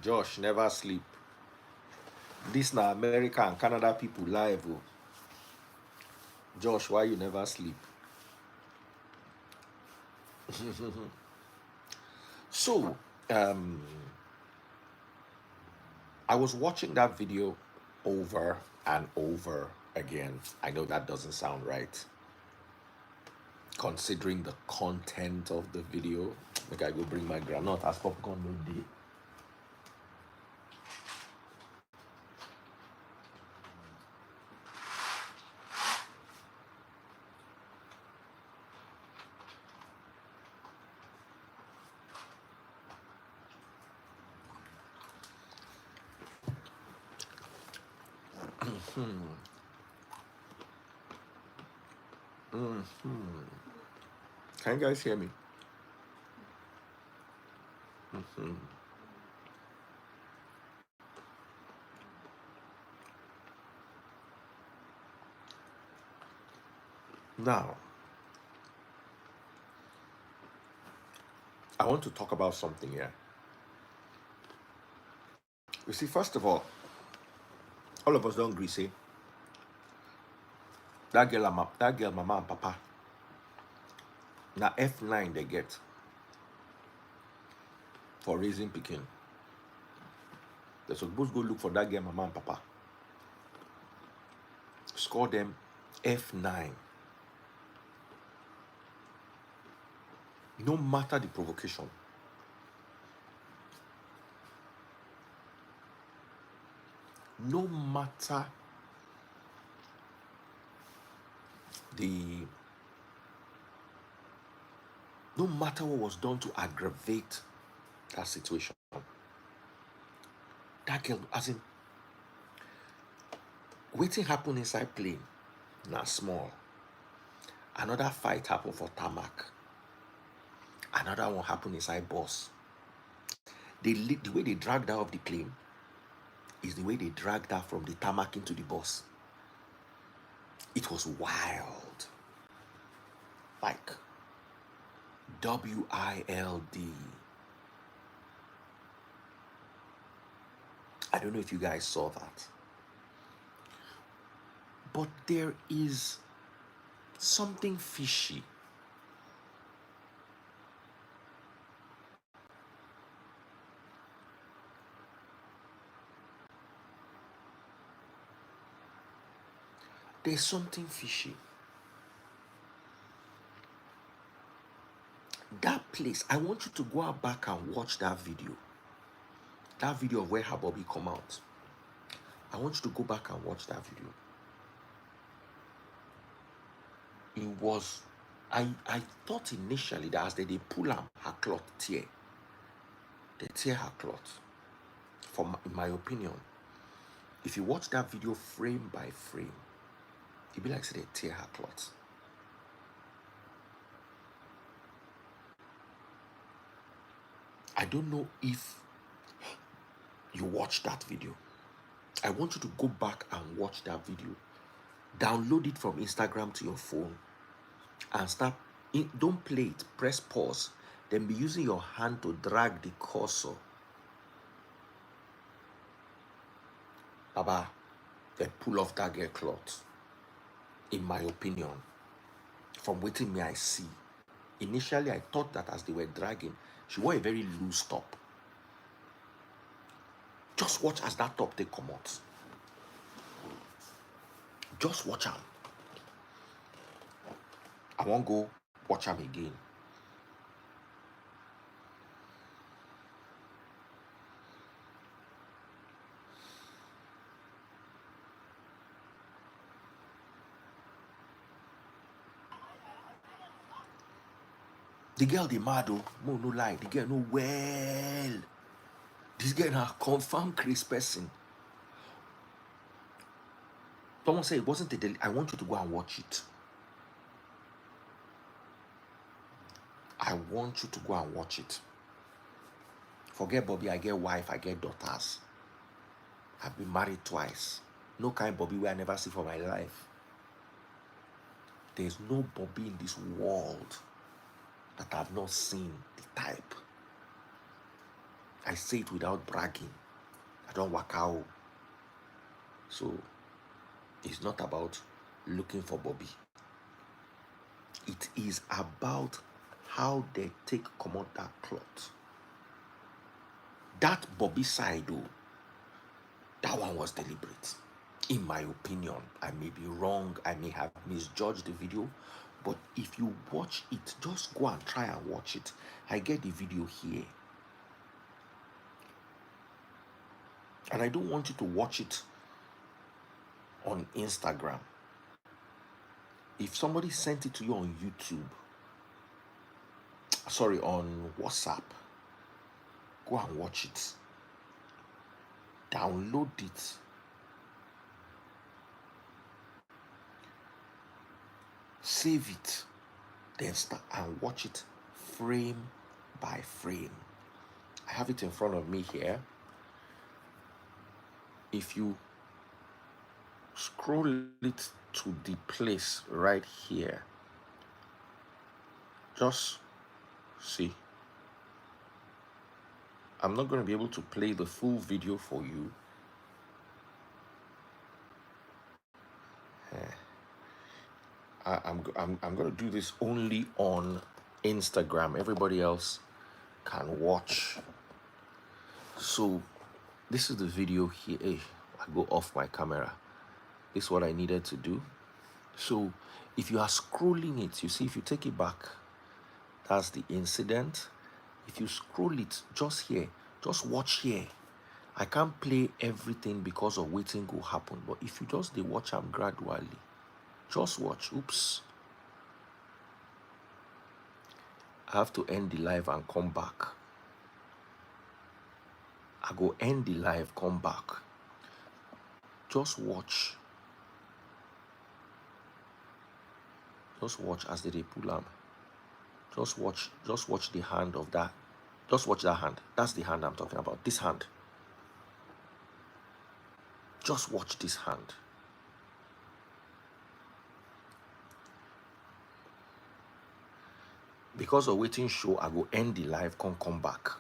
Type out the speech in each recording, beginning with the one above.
Josh never sleep. This na America and Canada people live. Oh. Josh, why you never sleep? So, um, I was watching that video over and over again. I know that doesn't sound right, considering the content of the video. Like I go bring my granite as popcorn no day. Can you guys hear me? Now, I want to talk about something here. You see, first of all of us don't agree, say, that girl, mama and papa, now F9 they get for raising Pekin. They're supposed to go look for that girl, mama and papa. Score them F9. No matter the provocation. No matter the no matter what was done to aggravate that situation. That girl, as in, waiting happen inside plane, now small. Another fight happened for tarmac. Another one happened inside bus. The way they dragged her off the plane is the way they dragged her from the tarmac into the bus. It was wild. Like WILD. I don't know if you guys saw that. But there is something fishy. There's something fishy. That place, I want you to go back and watch that video. That video of where her Bobby come out. I want you to go back and watch that video. It was, I thought initially that as they pull up her cloth tear, they tear her cloth. In my opinion, if you watch that video frame by frame, it'd be like say they tear her cloth. I don't know if you watched that video. I want you to go back and watch that video. Download it from Instagram to your phone and start. Don't play it. Press pause. Then be using your hand to drag the cursor. Baba, they pull off that girl cloth. In my opinion, from waiting me I see. Initially, I thought that as they were dragging, she wore a very loose top. Just watch as that top they come out. Just watch them. I won't go watch them again. The girl they mad oh, no lie. The girl no well. This girl a confirmed Chris person. Someone said it wasn't a daily. I want you to go and watch it. I want you to go and watch it. Forget Bobby, I get wife, I get daughters. I've been married twice. No kind Bobby where I never see for my life. There's no Bobby in this world that I've not seen the type. I say it without bragging. I don't work out. So it's not about looking for Bobby. It is about how they take come out that cloth. That Bobby side, though, that one was deliberate. In my opinion, I may be wrong, I may have misjudged the video, but if you watch it, just go and try and watch it. I get the video here. And I don't want you to watch it on Instagram. If somebody sent it to you on YouTube, sorry, on WhatsApp, go and watch it. Download it. Save it. Then start and watch it frame by frame. I have it in front of me here. If you scroll it to the place right here, just see. I'm not going to be able to play the full video for you. I'm going to do this only on Instagram. Everybody else can watch. So this is the video here. Hey, I go off my camera. This is what I needed to do. So if you are scrolling it, you see, if you take it back, that's the incident. If you scroll it just here, just watch here. I can't play everything because of waiting will happen, but if you just watch them gradually, just watch. Oops. I have to end the live and come back. I go end the live, come back. Just watch. Just watch as they pull them. Just watch the hand of that. Just watch that hand. That's the hand I'm talking about. This hand. Just watch this hand. Because of waiting show, I go end the live, come back.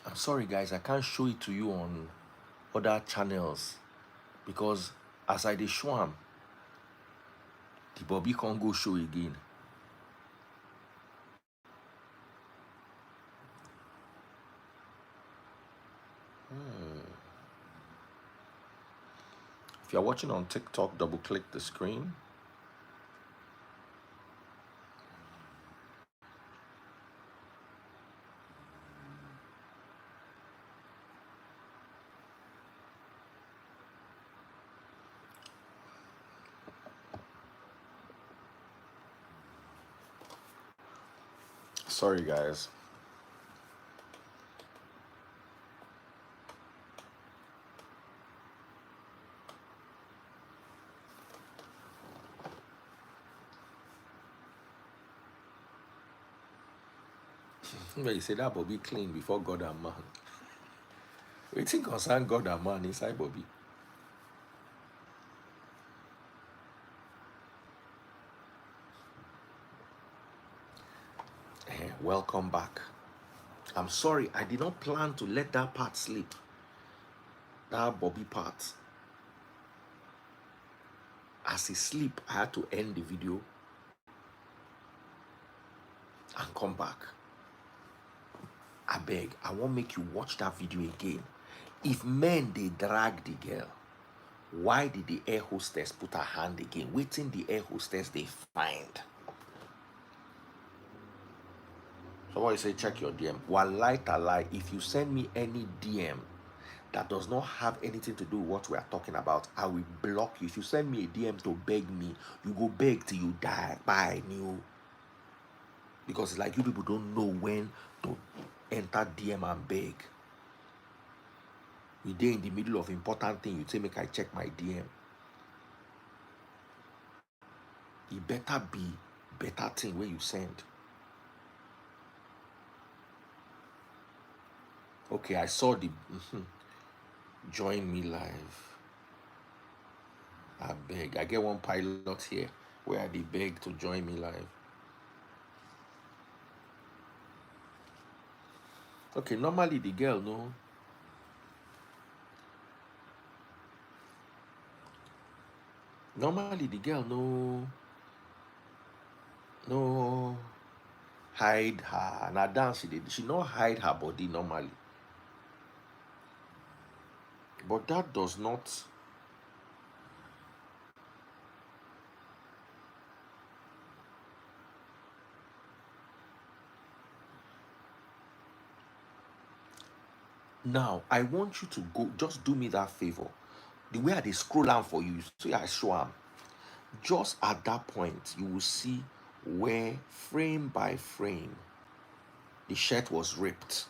I'm sorry guys, I can't show it to you on other channels because as I dey show am, the Bobby can't go show again. If you're watching on TikTok, double click the screen. Sorry guys. You say that Bobby clean before God and man. We think concern God and man inside Bobby. Welcome back. I'm sorry, I did not plan to let that part slip. That Bobby part. As he sleep, I had to end the video and come back. I beg, I won't make you watch that video again. If men they drag the girl, why did the air hostess put her hand again? Waiting the air hostess they find. Somebody say check your DM. Wallahi talai, if you send me any DM that does not have anything to do with what we are talking about, I will block you. If you send me a DM to beg me, you go beg till you die. Bye, new. Because it's like you people don't know when to enter DM and beg. We dey in the middle of important thing, you say make I check my DM. It better be better thing where you send. Okay, I saw the join me live. I beg. I get one pilot here where they beg to join me live. Okay, normally the girl no. Normally the girl no hide her. Now dance she not hide her body normally. But that does not. Now I want you to go. Just do me that favor. The way I scroll down for you, so I show am. Just at that point, you will see where frame by frame the shirt was ripped.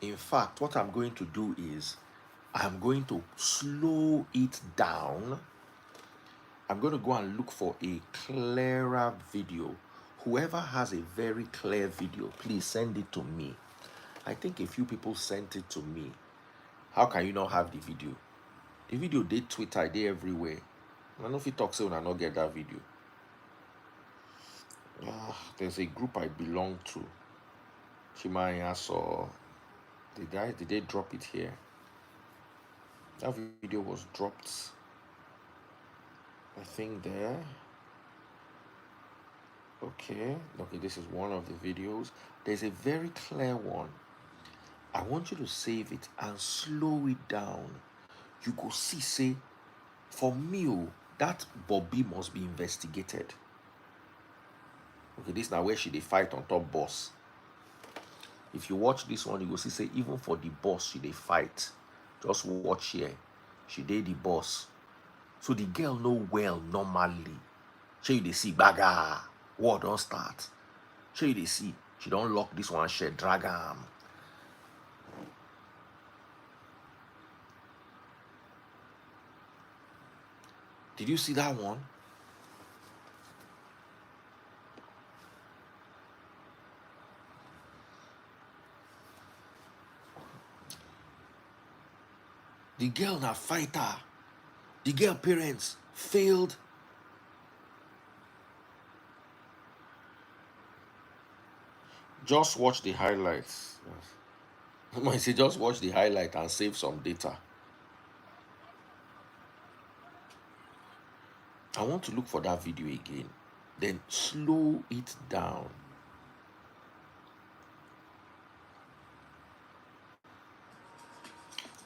In fact, what I'm going to do is I'm going to slow it down. I'm going to go and look for a clearer video. Whoever has a very clear video, please send it to me. I think a few people sent it to me. How can you not have the video? The video dey Twitter, dey everywhere. I know if you talk so, I not get that video. There's a group I belong to. Chimaya saw the guys. Did they drop it here? That video was dropped, I think there. Okay, this is one of the videos. There's a very clear one. I want you to save it and slow it down. You go see, say, for me, that Bobby must be investigated. Okay, this now where she dey fight on top boss. If you watch this one, you go see, say, even for the boss, she dey fight. Just watch here. She dey the boss. So the girl know well normally. Shey you dey see baga. War don't start. Shey you dey see. She don't lock this one, she drag am. Did you see that one? The girl na fighter. The girl parents failed. Just watch the highlights. I say just watch the highlight and save some data. I want to look for that video again. Then slow it down.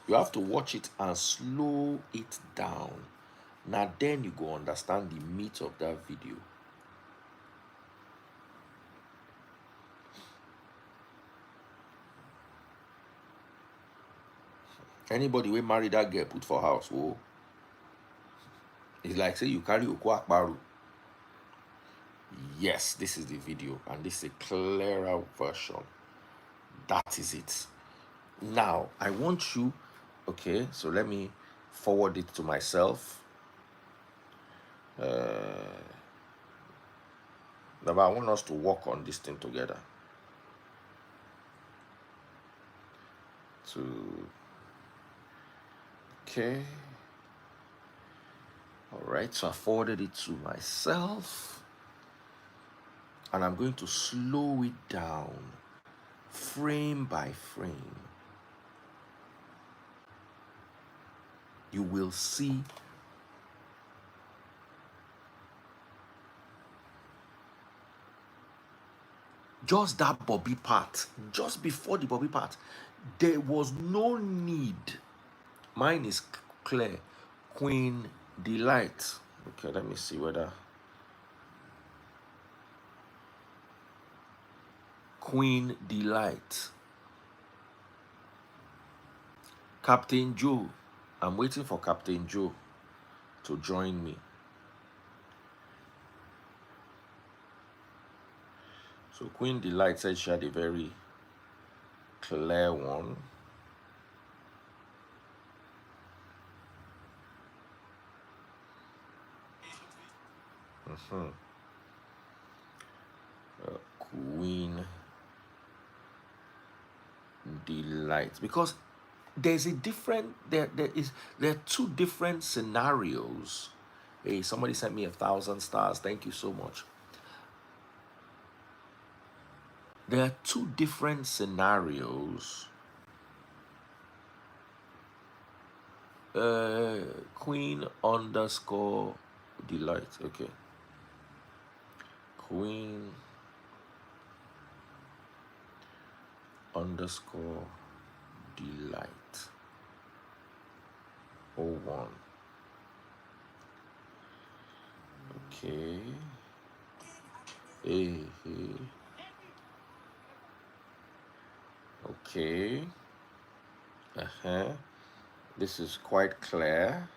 You have to watch it and slow it down. Now then you go understand the meat of that video. Anybody wey marry that girl put for house, oh, it's like say you carry Okwa Akbaru. Yes, this is the video, and this is a clearer version. That is it. Now, I want you, okay, so let me forward it to myself. Now, I want us to work on this thing together. Okay. All right, so I forwarded it to myself. And I'm going to slow it down, frame by frame. You will see just that Bobby part, just before the Bobby part, there was no need. Mine is clear. Queen Delight. Okay, let me see whether Queen Delight. Captain Joe. I'm waiting for Captain Joe to join me. So Queen Delight said she had a very clear one. Delight, because there's a different there are two different scenarios. Hey, somebody sent me 1,000 stars. Thank you so much. There are two different scenarios. Queen underscore delight. Okay. Queen underscore delight. 01. Okay. Hey. Okay. This is quite clear.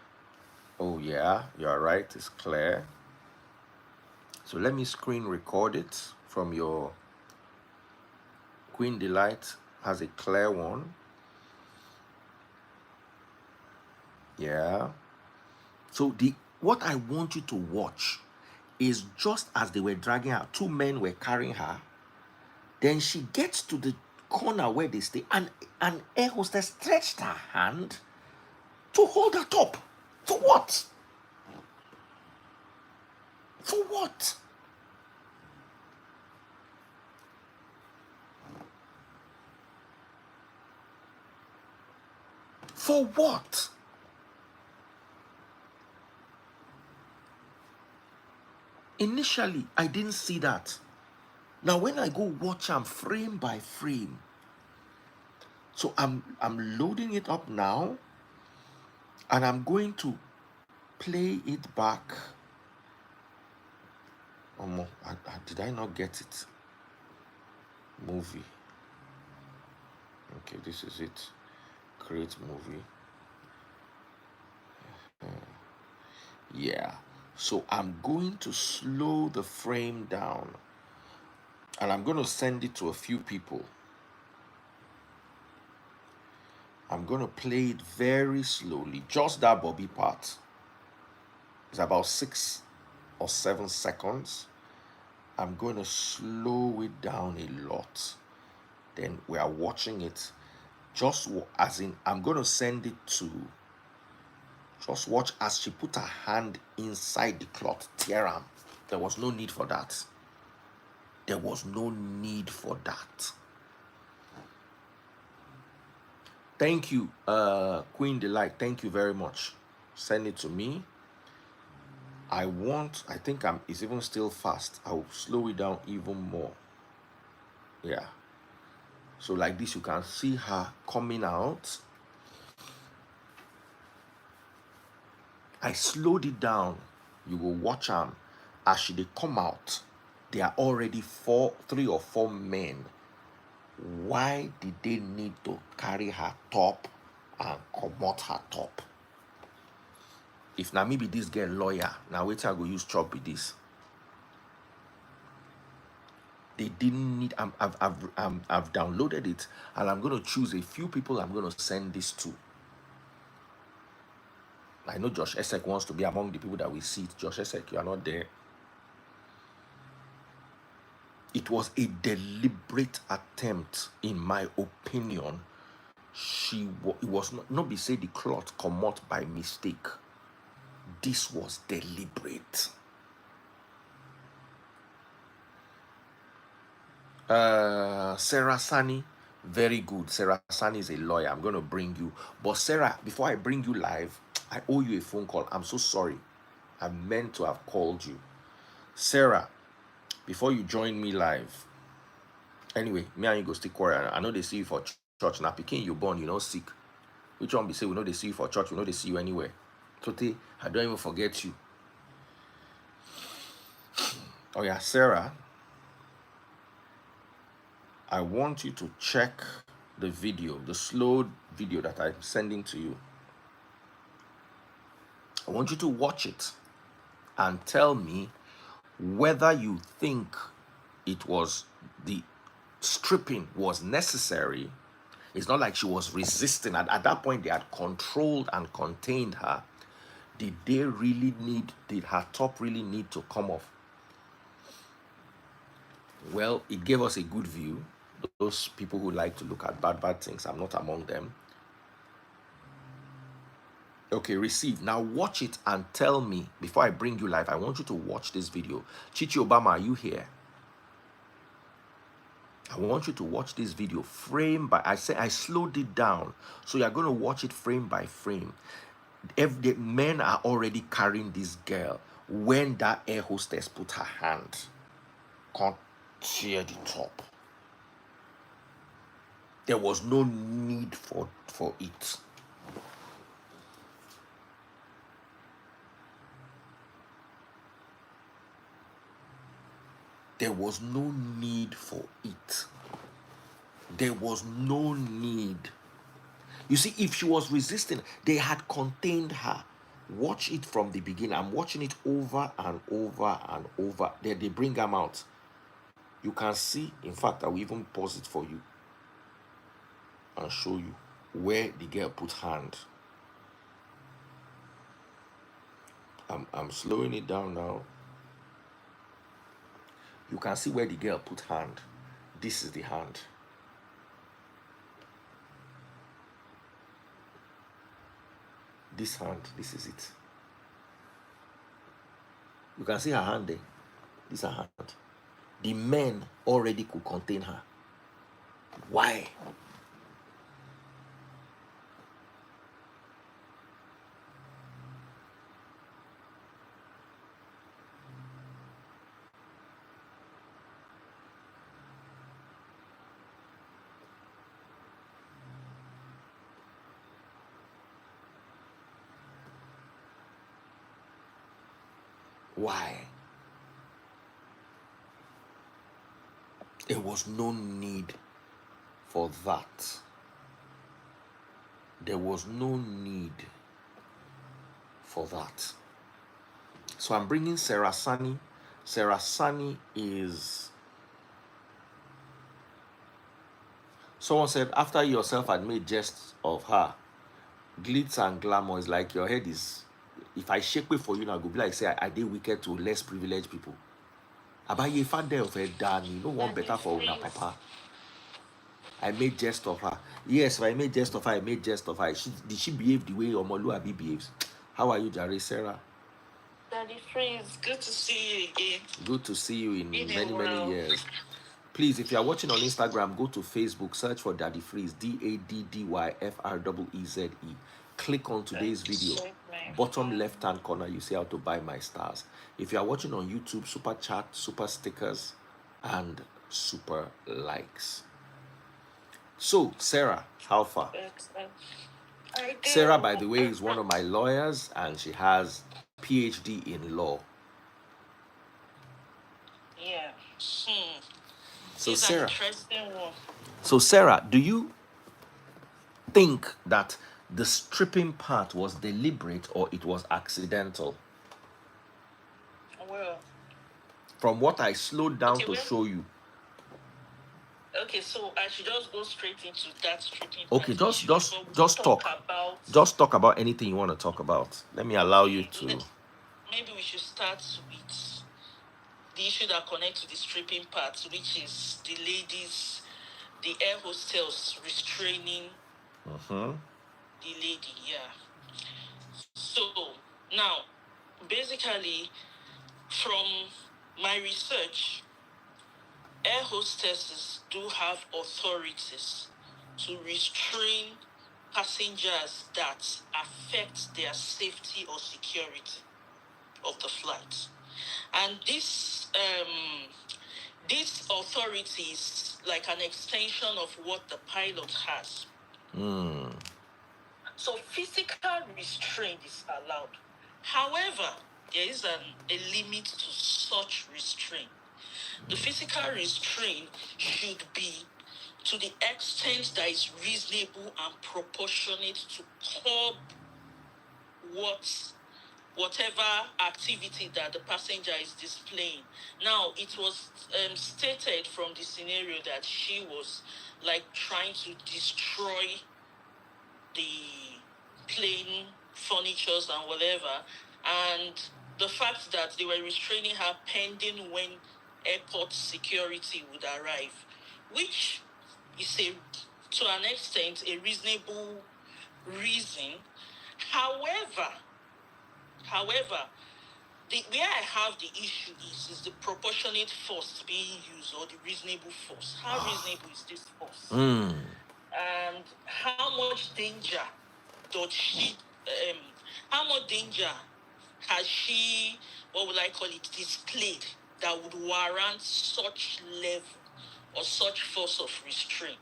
Oh yeah, you're right, it's clear. So let me screen record it from your Queen Delight. Has a clear one. Yeah. So what I want you to watch is just as they were dragging her, two men were carrying her. Then she gets to the corner where they stay, and an air hostess stretched her hand to hold her top. For what? For what? For what? Initially, I didn't see that. Now, when I go watch them frame by frame, so I'm loading it up now, and I'm going to play it back. Did I not get it? Movie. Okay, this is it. Create movie. Yeah. So I'm going to slow the frame down, and I'm going to send it to a few people. I'm going to play it very slowly, just that Bobby part. It's about 6 or 7 seconds. I'm going to slow it down a lot. Then we are watching it. Just as in, I'm going to send it to, just watch as she put her hand inside the cloth, tear am. There was no need for that. There was no need for that. Thank you, Queen Delight. Thank you very much. Send it to me. I think it's even still fast. I will slow it down even more. Yeah. So like this, you can see her coming out. I slowed it down. You will watch them as they come out. There are already 3 or 4 men. Why did they need to carry her top and comot her top? If now maybe this girl lawyer, now wait till I go use chop with this. They didn't need. I've downloaded it, and I'm going to choose a few people I'm going to send this to. I know Josh Esek wants to be among the people that we see. Josh Esek, you are not there. It was a deliberate attempt, in my opinion. It was not be say the cloth come out by mistake. This was deliberate. Sarah Sani, very good. Sarah Sani is a lawyer. I'm going to bring you. But Sarah, before I bring you live, I owe you a phone call. I'm so sorry. I meant to have called you. Sarah, before you join me live. Anyway, me and you go stick quarrel. I know they see you for church. Now, picking you born, you know, sick. Which one be say we know they see you for church, we know they see you anywhere. Today, I don't even forget you. Oh yeah, Sarah, I want you to check the video, the slow video that I'm sending to you. I want you to watch it and tell me whether you think it was the stripping was necessary. It's not like she was resisting. At that point, they had controlled and contained her. Did her top really need to come off? Well, it gave us a good view. those people who like to look at bad things. I'm not among them. Okay, receive. Now watch it and tell me, before I bring you live, I want you to watch this video. Chichi Obama, are you here? I want you to watch this video frame by, I slowed it down. So you're going to watch it frame by frame. The men are already carrying this girl when that air hostess put her hand. Can't tear the top. There was no need for it. There was no need for it. There was no need. You see, if she was resisting, they had contained her. Watch it from the beginning. I'm watching it over and over and over. Then they bring them out. You can see, in fact, I will even pause it for you and show you where the girl put hand. I'm slowing it down now. You can see where the girl put hand. This is the hand. This hand, this is it. You can see her hand there. This is her hand. The men already could contain her. Why? Why? There was no need for that. There was no need for that. So I'm bringing Sarah Sani. Sarah Sani is... Someone said, after yourself had made jest of her, glitz and glamour is like your head is... If I shake way for you now, go be like, say, I did wicked to less privileged people. Abaye father of her dad, no one better for una papa. I made jest of her. Yes, if I made jest of her, I made jest of her. Did she behave the way Omoluabi behaves? How are you, Jare Sarah? Daddy Freeze, good to see you again. Good to see you in many years. Please, if you are watching on Instagram, go to Facebook, search for Daddy Freeze, DADDYFREEZE. Click on today's video. Bottom left-hand corner, you see how to buy my stars. If you are watching on YouTube, super chat, super stickers, and super likes. So, Sarah, how far? Sarah, by the way, is one of my lawyers, and she has PhD in law. Yeah. So Sarah, do you think that the stripping part was deliberate or it was accidental? Well, from what I slowed down to show you. Okay, so I should just go straight into that stripping. Okay, just talk. Just talk about anything you want to talk about. Let me allow you to. Maybe we should start with the issue that connects to the stripping part, which is the ladies, the air hostels restraining the lady. Yeah. So now, basically, from my research, air hostesses do have authorities to restrain passengers that affect their safety or security of the flight. And this authority is like an extension of what the pilot has. So physical restraint is allowed. However, there is a limit to such restraint. The physical restraint should be to the extent that is reasonable and proportionate to curb whatever activity that the passenger is displaying. Now, it was stated from the scenario that she was like trying to destroy the plane furnitures and whatever, and the fact that they were restraining her pending when airport security would arrive, which is a, to an extent, a reasonable reason. However, where I have the issue is the proportionate force being used, or the reasonable force. How reasonable is this force? And how much danger does she, how much danger has she, what would I call it, displayed that would warrant such level or such force of restraint?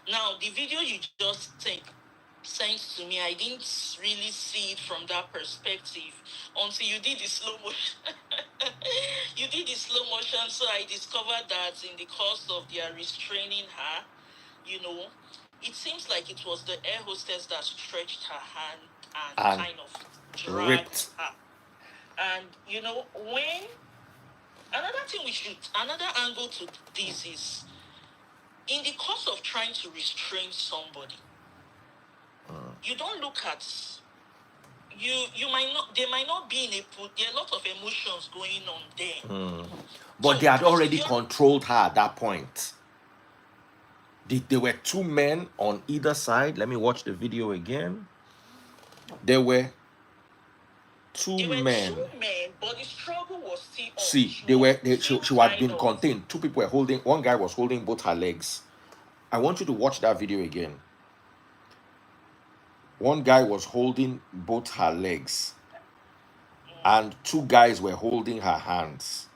Now, the video you just sent to me, I didn't really see it from that perspective until you did the slow motion. You did the slow motion, so I discovered that in the course of their restraining her, you know, it seems like it was the air hostess that stretched her hand and And kind of dragged ripped. her. And when another angle to this is, in the course of trying to restrain somebody, you don't look at, you might not, they might not be in there are a lot of emotions going on there. But So they had already controlled her at that point. There were two men on either side. Let me watch the video again. There were two men. But the struggle was still on. See, she had been contained. Two people were holding, one guy was holding both her legs. I want you to watch that video again. One guy was holding both her legs, and two guys were holding her hands.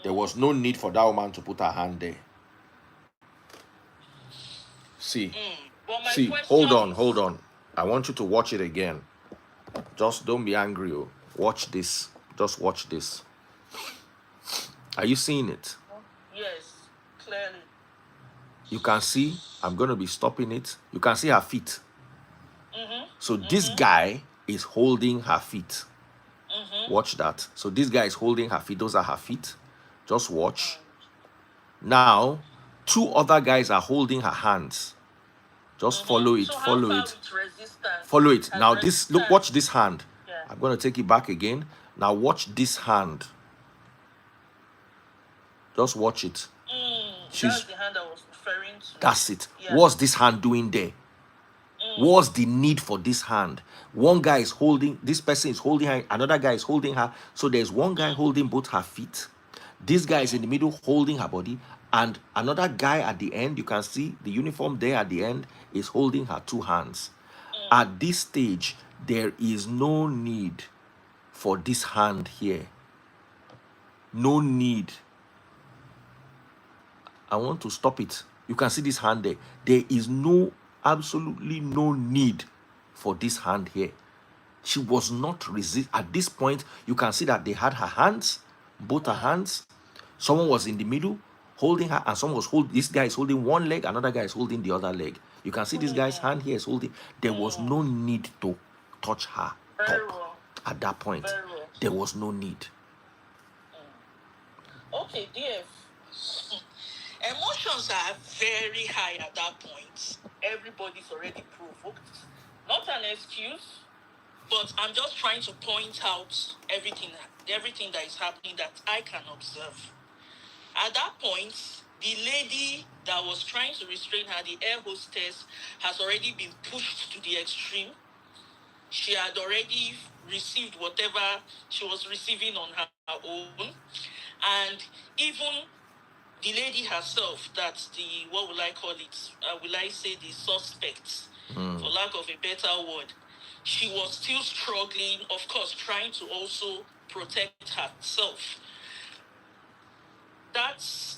There was no need for that woman to put her hand there. See, hold on. I want you to watch it again. Just don't be angry. Watch this. Just watch this. Are you seeing it? Yes, clearly. You can see, I'm going to be stopping it. You can see her feet. So this guy is holding her feet. Watch that. So this guy is holding her feet. Those are her feet. Just watch. Now, two other guys are holding her hands. Just follow it. So follow it. Follow it. Now this, look, watch this hand. Yeah. I'm going to take it back again. Now watch this hand. Just watch it. That's the hand I was referring to. That's it. Yeah. What's this hand doing there? What's the need for this hand? One guy is holding, this person is holding her, another guy is holding her. So there's one guy holding both her feet. This guy is in the middle holding her body. And another guy at the end, you can see the uniform there at the end, is holding her two hands. At this stage, there is no need for this hand here. No need. I want to stop it. You can see this hand there. There is absolutely no need for this hand here. She was not resist. At this point, you can see that they had her hands, both her hands. Someone was in the middle holding her, and someone was holding, this guy is holding one leg, another guy is holding the other leg. You can see this guy's hand here is holding. There was no need to touch her top at that point. There was no need. Okay, dear. Emotions are very high at that point. Everybody's already provoked. Not an excuse, but I'm just trying to point out everything that is happening that I can observe. At that point, the lady that was trying to restrain her, the air hostess, has already been pushed to the extreme. She had already received whatever she was receiving on her own. And even the lady herself, that's the, what will I call it? Will I say the suspect, for lack of a better word? She was still struggling, of course, trying to also protect herself. That's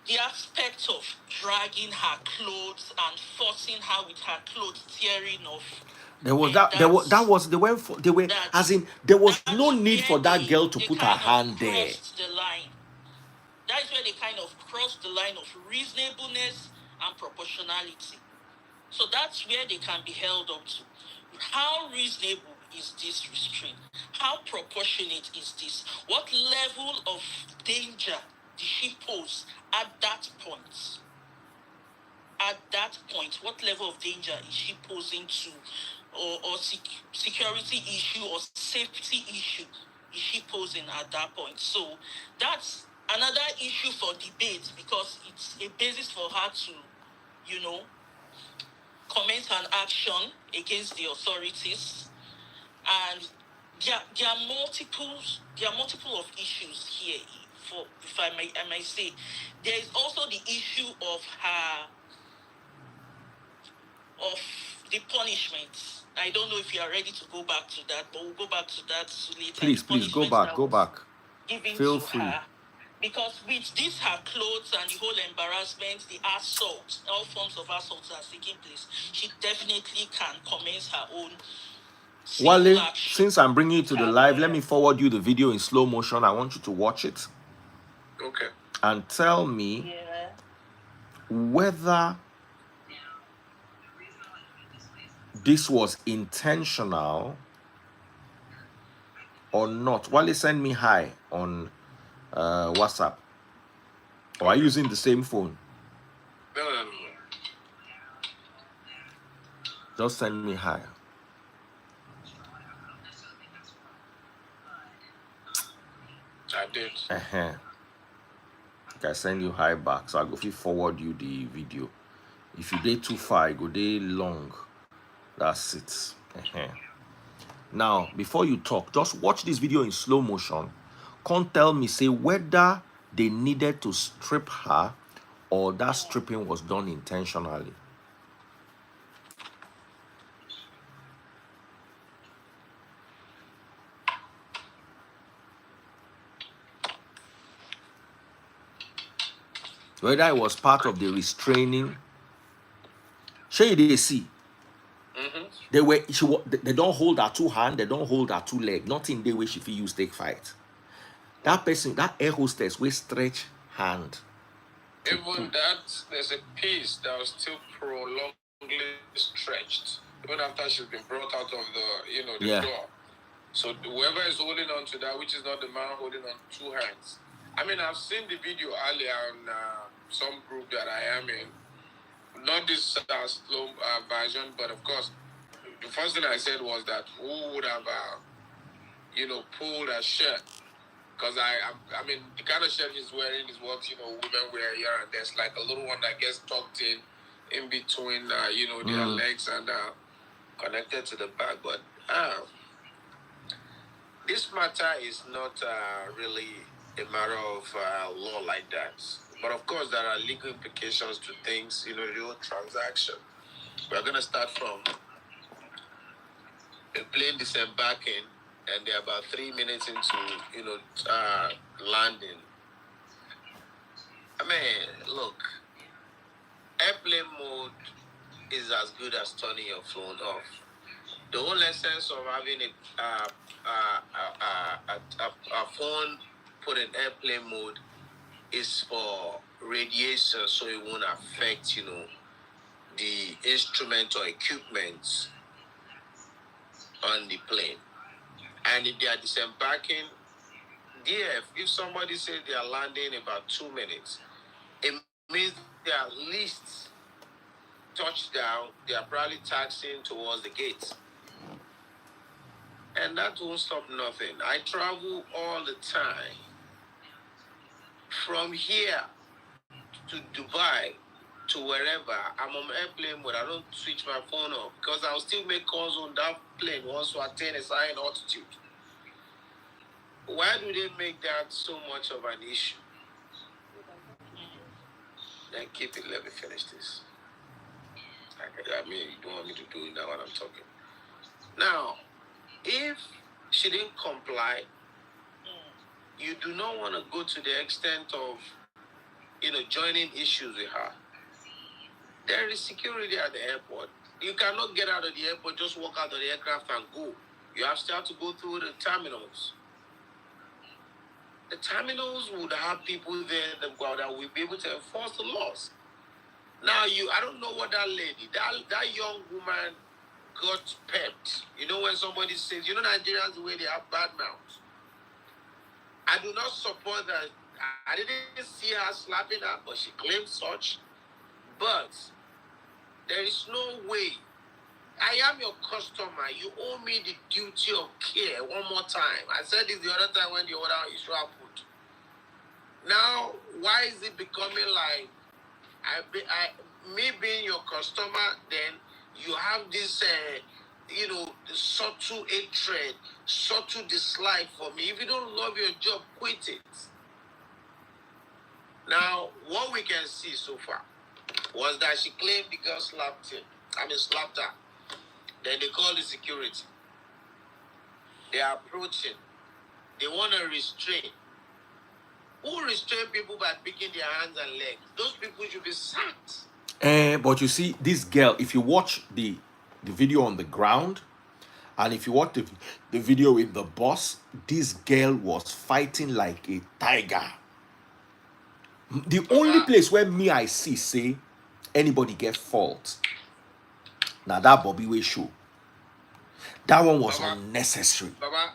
the aspect of dragging her clothes and forcing her with her clothes tearing off. There was there was no need for that girl to put her hand there. The line. That is where they kind of crossed the line of reasonableness and proportionality. So that's where they can be held up to. How reasonable is this restraint? How proportionate is this? What level of danger did she pose at that point? At that point, what level of danger is she posing to, or security issue or safety issue is she posing at that point? So that's another issue for debate, because it's a basis for her to, comment an action against the authorities. And there are multiple of issues here. For, if I may say, there is also the issue of the punishment. I don't know if you are ready to go back to that, but we'll go back to that later. Please go back. Given Feel to free. her. Because with this, her clothes and the whole embarrassment, the assault, all forms of assault that are taking place, she definitely can commence her own Wale, action. since I'm bringing you to the live, let me forward you the video in slow motion. I want you to watch it. Okay. And tell me whether this was intentional or not. Wale, send me hi on WhatsApp. Or are you using the same phone? No. Just send me hi. I did. I send you hi back, so I go forward you the video. If you did too far, I go day long. That's it. Now, before you talk, just watch this video in slow motion. Can't tell me, say, whether they needed to strip her or that stripping was done intentionally. Whether it was part of the restraining. Shey they see. They don't hold her two hand, they don't hold her two leg. Nothing they way she feel use take fight. That person, that air hostess, will stretch hand. Even that, there's a piece that was still prolongedly stretched, even after she's been brought out of the, the door. So whoever is holding on to that, which is not the man holding on two hands. I mean, I've seen the video earlier on some group that I am in. Not this slow version, but of course, the first thing I said was that who would have, pulled a shirt? Because I mean, the kind of shirt he's wearing is what, women wear here, and there's like a little one that gets tucked in between, their legs and connected to the back. But this matter is not really a matter of law like that. But of course, there are legal implications to things, the whole transaction. We're going to start from a plane disembarking, and they're about 3 minutes into, landing. I mean, look, airplane mode is as good as turning your phone off. The whole essence of having a phone put in airplane mode is for radiation, so it won't affect, the instrument or equipment on the plane. And if they are disembarking, if somebody says they are landing in about 2 minutes, it means they are at least touchdown, they are probably taxiing towards the gate. And that won't stop nothing. I travel all the time. From here to Dubai to wherever, I'm on airplane mode. I don't switch my phone off because I'll still make calls on that plane once to attain a certain altitude. Why do they make that so much of an issue? Then keep it, let me finish this. I mean, you don't want me to do it now when I'm talking. Now, if she didn't comply, you do not want to go to the extent of, joining issues with her. There is security at the airport. You cannot get out of the airport, just walk out of the aircraft and go. You have still to go through the terminals. The terminals would have people there that will be able to enforce the laws. Now, I don't know what that lady, that young woman got pepped. When somebody says, Nigerians, the way they have bad mouths. I do not support that. I didn't see her slapping her, but she claimed such. But there is no way. I am your customer. You owe me the duty of care one more time. I said this the other time when the order is food. Now, why is it becoming like me being your customer? Then you have this, subtle hatred, subtle dislike for me. If you don't love your job, quit it. Now, what we can see so far was that she claimed the girl slapped her. Then they call the security. They are approaching. They want to restrain. Who restrain people by picking their hands and legs? Those people should be sacked. But you see, this girl, if you watch the video on the ground, and if you watch the video with the boss, this girl was fighting like a tiger. The only place where me I see say anybody get fault. Now that Bobby Way show. That one was unnecessary. Baba,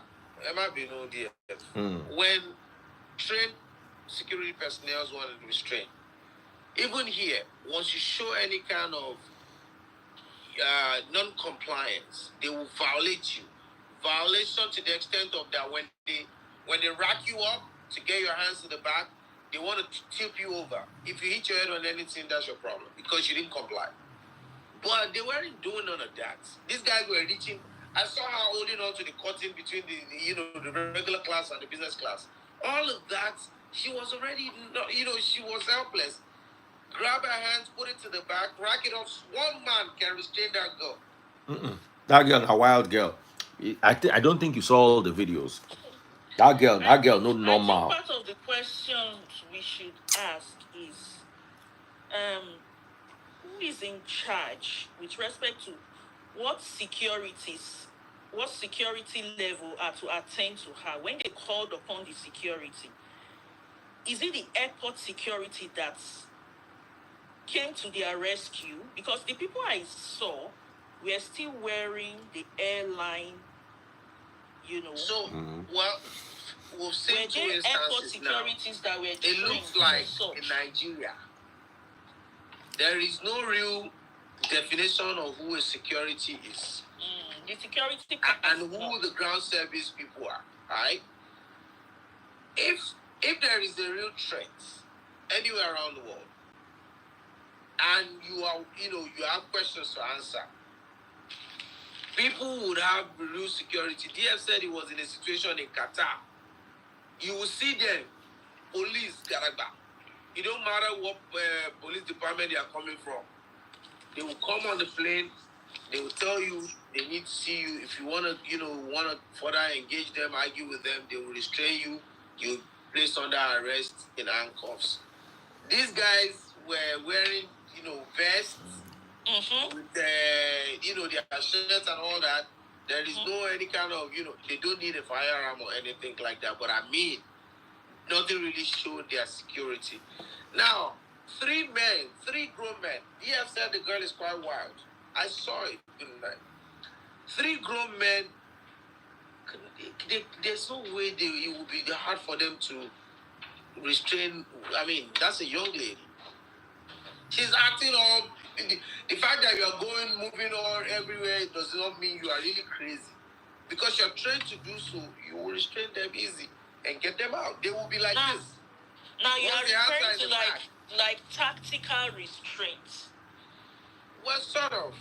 Emma be no dear. When trained security personnel want to restrain, even here, once you show any kind of non-compliance, they will violate you. Violation to the extent of that when they rack you up to get your hands to the back, they want to tip you over. If you hit your head on anything, that's your problem because you didn't comply. But they weren't doing none of that. These guys were reaching. I saw her holding on to the curtain between the regular class and the business class. All of that, she was already, she was helpless. Grab her hands, put it to the back, rack it up. One man can restrain that girl. That girl, a wild girl. I don't think you saw all the videos. That girl, no normal. I think part of the questions we should ask is, who is in charge with respect to what security level are to attend to her when they called upon the security? Is it the airport security that came to their rescue? Because the people I saw were still wearing the airline, So, well, we've seen two instances now. It looks like in Nigeria, there is no real definition of who a security is. The security and who the ground service people are, right? If there is a real threat anywhere around the world, and you have questions to answer, people would have real security. DF said he was in a situation in Qatar. You will see them, police, Garagba. It don't matter what police department they are coming from. They will come on the plane. They will tell you they need to see you. If you want to further engage them, argue with them, they will restrain you. You're placed under arrest in handcuffs. These guys were wearing, vests with their shirts and all that. There is no any kind of, they don't need a firearm or anything like that. But I mean, nothing really showed their security. Now, three grown men. DF said the girl is quite wild. I saw it tonight. Three grown men. There's no way it would be hard for them to restrain. I mean, that's a young lady. She's acting all. The fact that you are moving on everywhere does not mean you are really crazy. Because you're trained to do so, you will restrain them easy and get them out. They will be like this. Now you are referring to like tactical restraints. Well, sort of.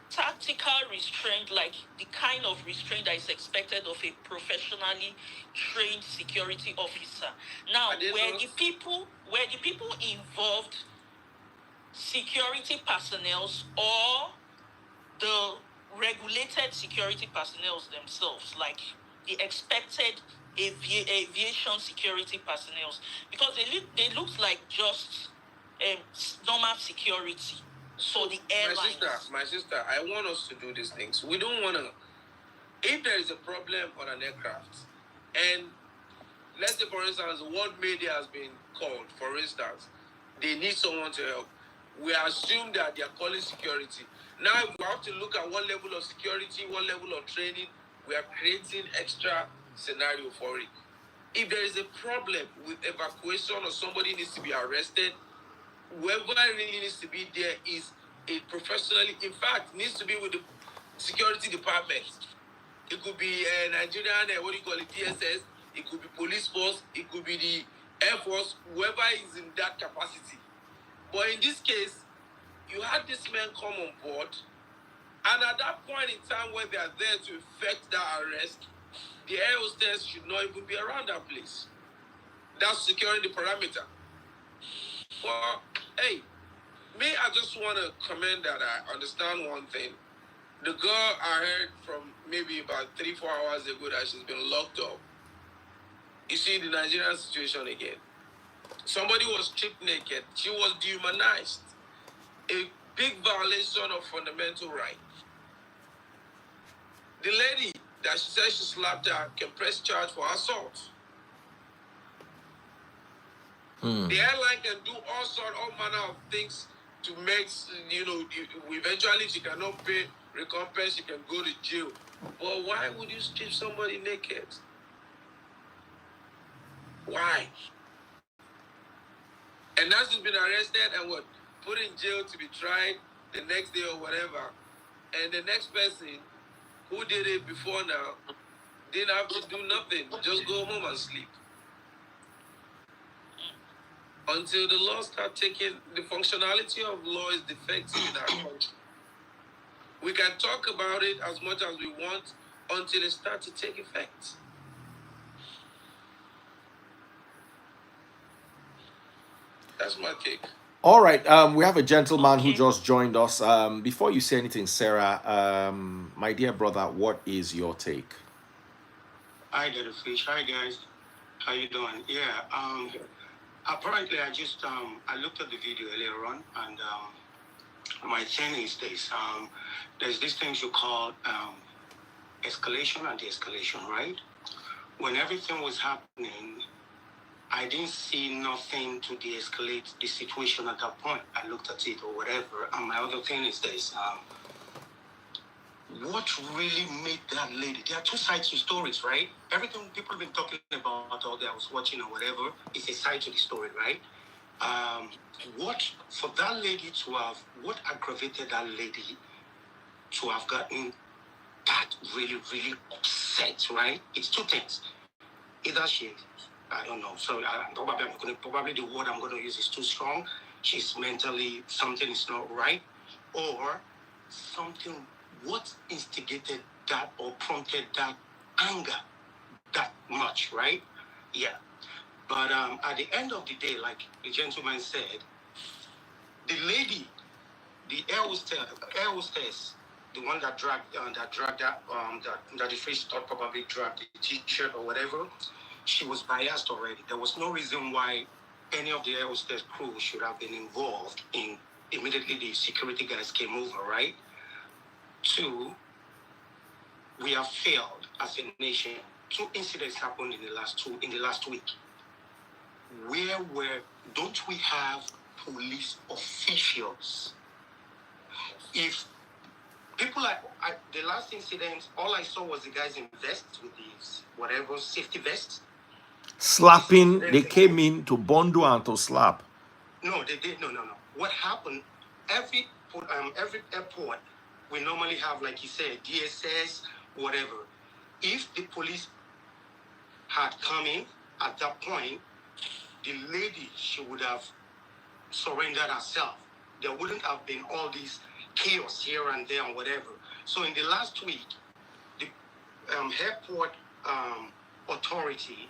Tactical restraint, like the kind of restraint that is expected of a professionally trained security officer. Now, were the people involved security personnel or the regulated security personnel themselves, like the expected aviation security personnel? Because they look like just normal security. So the airlines. My sister, I want us to do these things. We don't want to. If there is a problem on an aircraft, and let's say, for instance, world media has been called, for instance, they need someone to help. We assume that they are calling security. Now, if we have to look at what level of security, what level of training, we are creating extra scenario for it. If there is a problem with evacuation or somebody needs to be arrested, whoever really needs to be there is a professionally, in fact, needs to be with the security department. It could be Nigerian, DSS. It could be police force. It could be Air Force, whoever is in that capacity. But in this case, you had this man come on board, and at that point in time when they are there to effect that arrest, the air hostess should not even be around that place. That's securing the perimeter. Well, hey, me, I just want to comment that I understand one thing. The girl I heard from maybe about 3-4 hours ago that she's been locked up. You see the Nigerian situation again. Somebody was stripped naked. She was dehumanized. A big violation of fundamental right. The lady that she said she slapped her can press charge for assault. The airline can do all manner of things to make, eventually she cannot pay recompense, she can go to jail. But why would you strip somebody naked? Why? And now she's been arrested and put in jail to be tried the next day or whatever. And the next person who did it before now didn't have to do nothing, just go home and sleep. Until the law start taking, the functionality of law is defective in our country. We can talk about it as much as we want until it starts to take effect. That's my take. All right. We have a gentleman who just joined us. Before you say anything, Sarah, my dear brother, what is your take? Hi, Daddy Fish. Hi, guys. How you doing? Yeah. Apparently, I looked at the video earlier on, and my thing is this. There's this thing you call escalation and de-escalation, right? When everything was happening, I didn't see nothing to de-escalate the situation at that point. I looked at it or whatever. And my other thing is this. What really made that lady? There are two sides to stories, right? Everything people have been talking about all day I was watching or whatever is a side to the story, right? For that lady to have, what aggravated that lady to have gotten that really, really upset, right? It's two things. Either I don't know, so probably the word I'm going to use is too strong. She's mentally, something is not right, or something, what instigated that or prompted that anger that much, right? Yeah. But at the end of the day, like the gentleman said, the lady, the air hostess, the one that dragged that the face thought probably dragged the t-shirt or whatever, she was biased already. There was no reason why any of the air hostess crew should have been involved in immediately the security guys came over, right? Two, we have failed as a nation. Two incidents happened in the last week. Don't we have police officials? If people the last incident, all I saw was the guys in vests with these whatever safety vests. Slapping, they came in to bundle and to slap. No, they did. No. What happened? Every airport, we normally have, like you said, DSS, whatever. If the police had come in at that point, the lady, she would have surrendered herself. There wouldn't have been all this chaos here and there and whatever. So in the last week, the airport authority,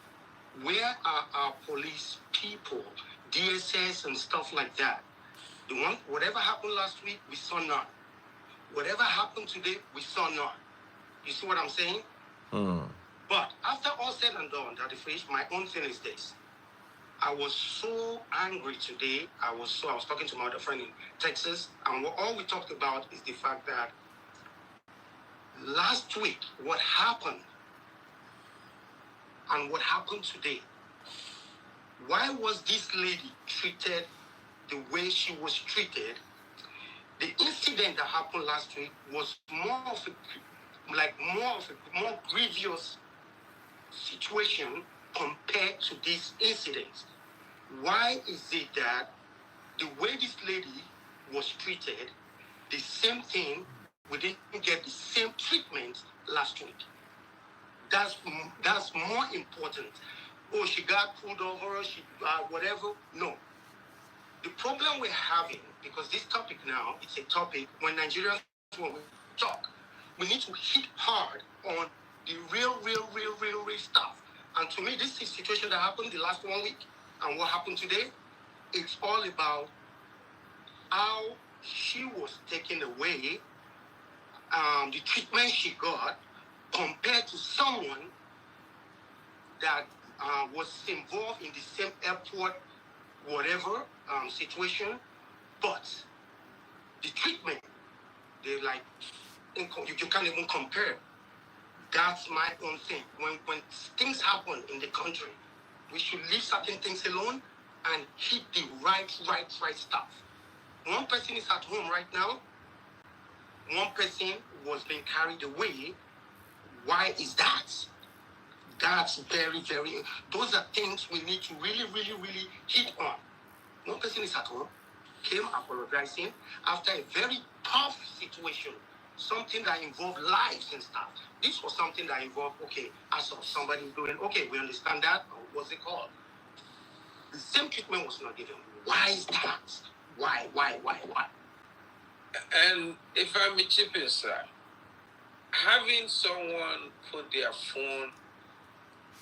where are our police people, DSS and stuff like that? Whatever happened last week, we saw none. Whatever happened today, we saw none. You see what I'm saying? But after all said and done, Daddy Fish, my own thing is this. I was so angry today. I was talking to my other friend in Texas, and all we talked about is the fact that last week, what happened and what happened today, why was this lady treated the way she was treated? The incident that happened last week was more grievous situation compared to this incident. Why is it that the way this lady was treated, the same thing, we didn't get the same treatment last week? That's more important. oh, she got pulled over, she whatever. No. The problem we're having, because this topic now, it's a topic when Nigerians, when we talk, we need to hit hard on the real stuff. And to me, this is a situation that happened the last 1 week and what happened today, it's all about how she was taken away, the treatment she got compared to someone that was involved in the same airport, whatever situation, but the treatment, they like, you can't even compare. That's my own thing. When things happen in the country, we should leave certain things alone and hit the right stuff. One person is at home right now. One person was being carried away. Why is that? That's very, those are things we need to really hit on. One person is at home, came apologizing after a very tough situation, something that involved lives and stuff. This was something that involved, okay, I saw somebody doing, okay, we understand that. What's it called? The same treatment was not given. Why is that? Why? And if I may chip in, sir, having someone put their phone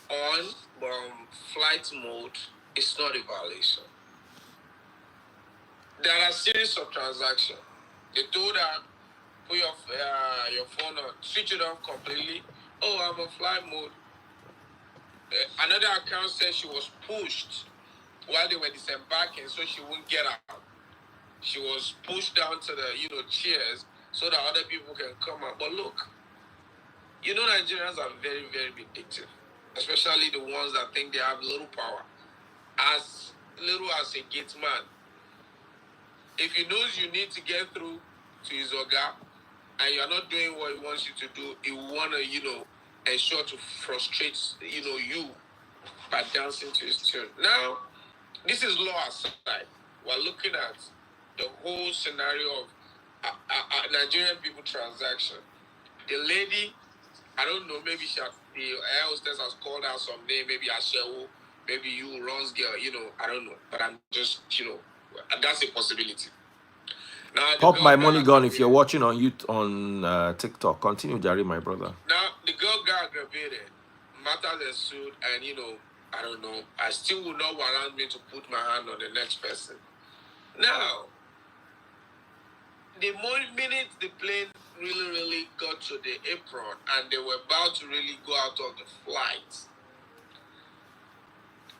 on flight mode is not a violation. There are a series of transactions. They told her, put your phone on, switch it off completely. Oh, I'm on flight mode. Another account said she was pushed while they were disembarking so she wouldn't get out. She was pushed down to the chairs so that other people can come out. But look, Nigerians are very vindictive, especially the ones that think they have little power. As little as a gate man, if he knows you need to get through to his oga and you're not doing what he wants you to do, he will want to ensure to frustrate you by dancing to his tune. Now, this is law aside. We're looking at the whole scenario of Nigerian people transaction. The lady, I don't know, maybe the air hostess has called out some name, maybe Ashewo, maybe you, Ron's girl, I don't know. But I'm just, that's a possibility. Now, Pop my money gun if you're watching on TikTok. Continue, Jerry, my brother. Now, the girl got aggravated, matters ensued, and I don't know, I still would not warrant me to put my hand on the next person. Now, the minute the plane really got to the apron and they were about to really go out of the flight,